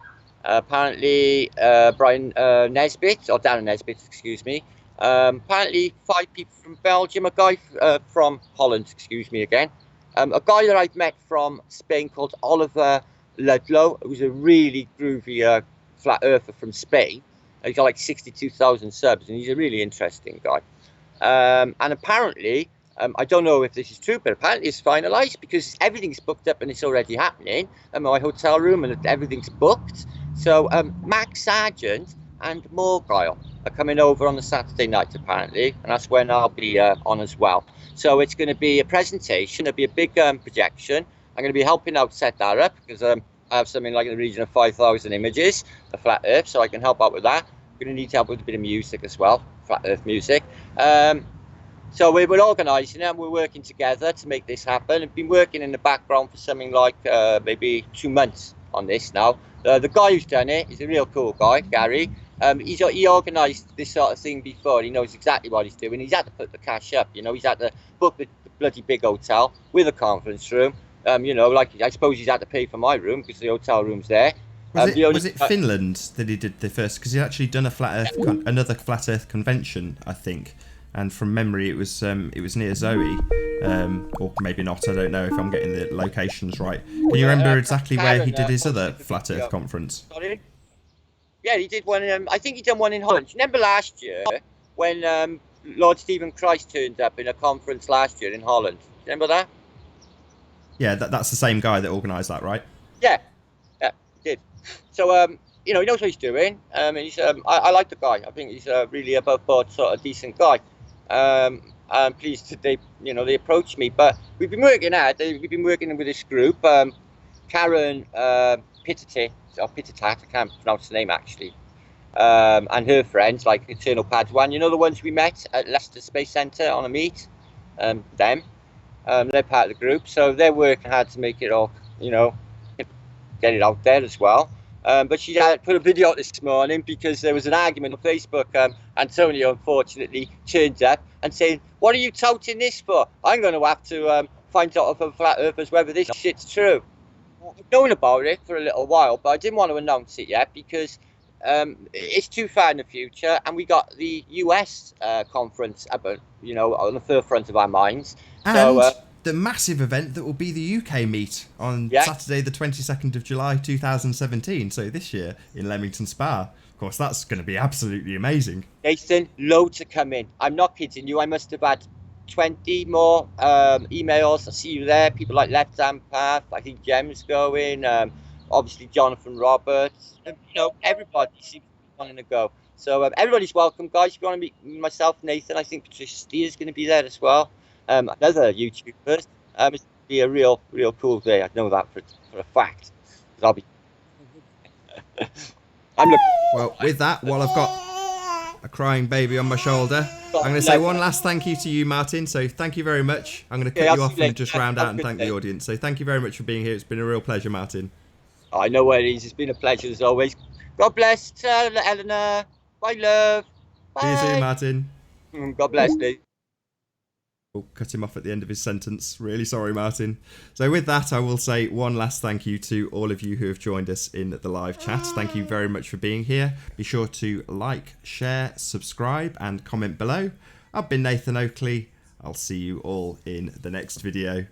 apparently Brian Nesbitt, or Darren Nesbitt, excuse me. Apparently 5 people from Belgium, a guy from Holland, excuse me again. A guy that I've met from Spain called Oliver Ludlow, who's a really groovy flat earther from Spain. He's got like 62,000 subs, and he's a really interesting guy. And apparently, I don't know if this is true, but apparently it's finalised because everything's booked up and it's already happening. My hotel room and everything's booked. So Max Sargent and Morgile are coming over on the Saturday night, apparently, and that's when I'll be on as well. So it's going to be a presentation. There'll be a big projection. I'm going to be helping out set that up because I have something like in the region of 5,000 images of Flat Earth, so I can help out with that. I'm going to need help with a bit of music as well, Flat Earth music. So we're organising it and we're working together to make this happen. I've been working in the background for something like maybe 2 months on this now. The guy who's done it is a real cool guy, Gary. He organised this sort of thing before. He knows exactly what he's doing. He's had to put the cash up, you know. He's had to book the bloody big hotel with a conference room. You know, like I suppose he's had to pay for my room because the hotel room's there. Was it Finland that he did the first? Because he'd actually done a another Flat Earth convention, I think. And from memory, it was near Zoe, or maybe not. I don't know if I'm getting the locations right. Can you remember exactly where he did his other Flat Earth conference? Sorry? Yeah, he did one. I think he done one in Holland. Remember last year when Lord Stephen Christ turned up in a conference last year in Holland? Remember that? Yeah, that's the same guy that organised that, right? Yeah, he did. So you know, he knows what he's doing. And he's I like the guy. I think he's a really above board sort of decent guy. I'm pleased that they approached me, but we've been working with this group. Karen Pittat, I can't pronounce the name actually, and her friends like Eternal Padawan. You know, the ones we met at Leicester Space Centre on a meet. They're part of the group, so they're working hard to make it all, you know, get it out there as well. But she had put a video out this morning because there was an argument on Facebook. Antonio, unfortunately, turned up and saying, "What are you touting this for? I'm going to have to find out from Flat Earthers whether this shit's true." I've known about it for a little while, but I didn't want to announce it yet because it's too far in the future, and we got the US conference, you know, on the forefront of our minds. And so, the massive event that will be the UK meet on Saturday the 22nd of July 2017, so this year in Leamington Spa. Of course, that's going to be absolutely amazing. Nathan, loads are coming. I'm not kidding you. I must have had 20 more emails. I see you there. People like Left Hand Path. I think Jem's going. Obviously, Jonathan Roberts. You know, everybody seems to be wanting to go. So everybody's welcome, guys. If you want to meet myself, Nathan, I think Patricia Steele's going to be there as well. Another YouTuber. It's going to be a real cool day. I know that for a fact. I'll be. Well, with that, while I've got a crying baby on my shoulder, I'm going to say one last thank you to you, Martin. So thank you very much. I'm going to cut you off and just round out and thank the audience. So thank you very much for being here. It's been a real pleasure, Martin. I know what it is. It's been a pleasure as always. God bless, Eleanor. Bye, love. Bye. See you soon, Martin. God bless, Lee. We'll cut him off at the end of his sentence. Really sorry, Martin. So with that, I will say one last thank you to all of you who have joined us in the live chat. Thank you very much for being here. Be sure to like, share, subscribe and comment below. I've been Nathan Oakley. I'll see you all in the next video.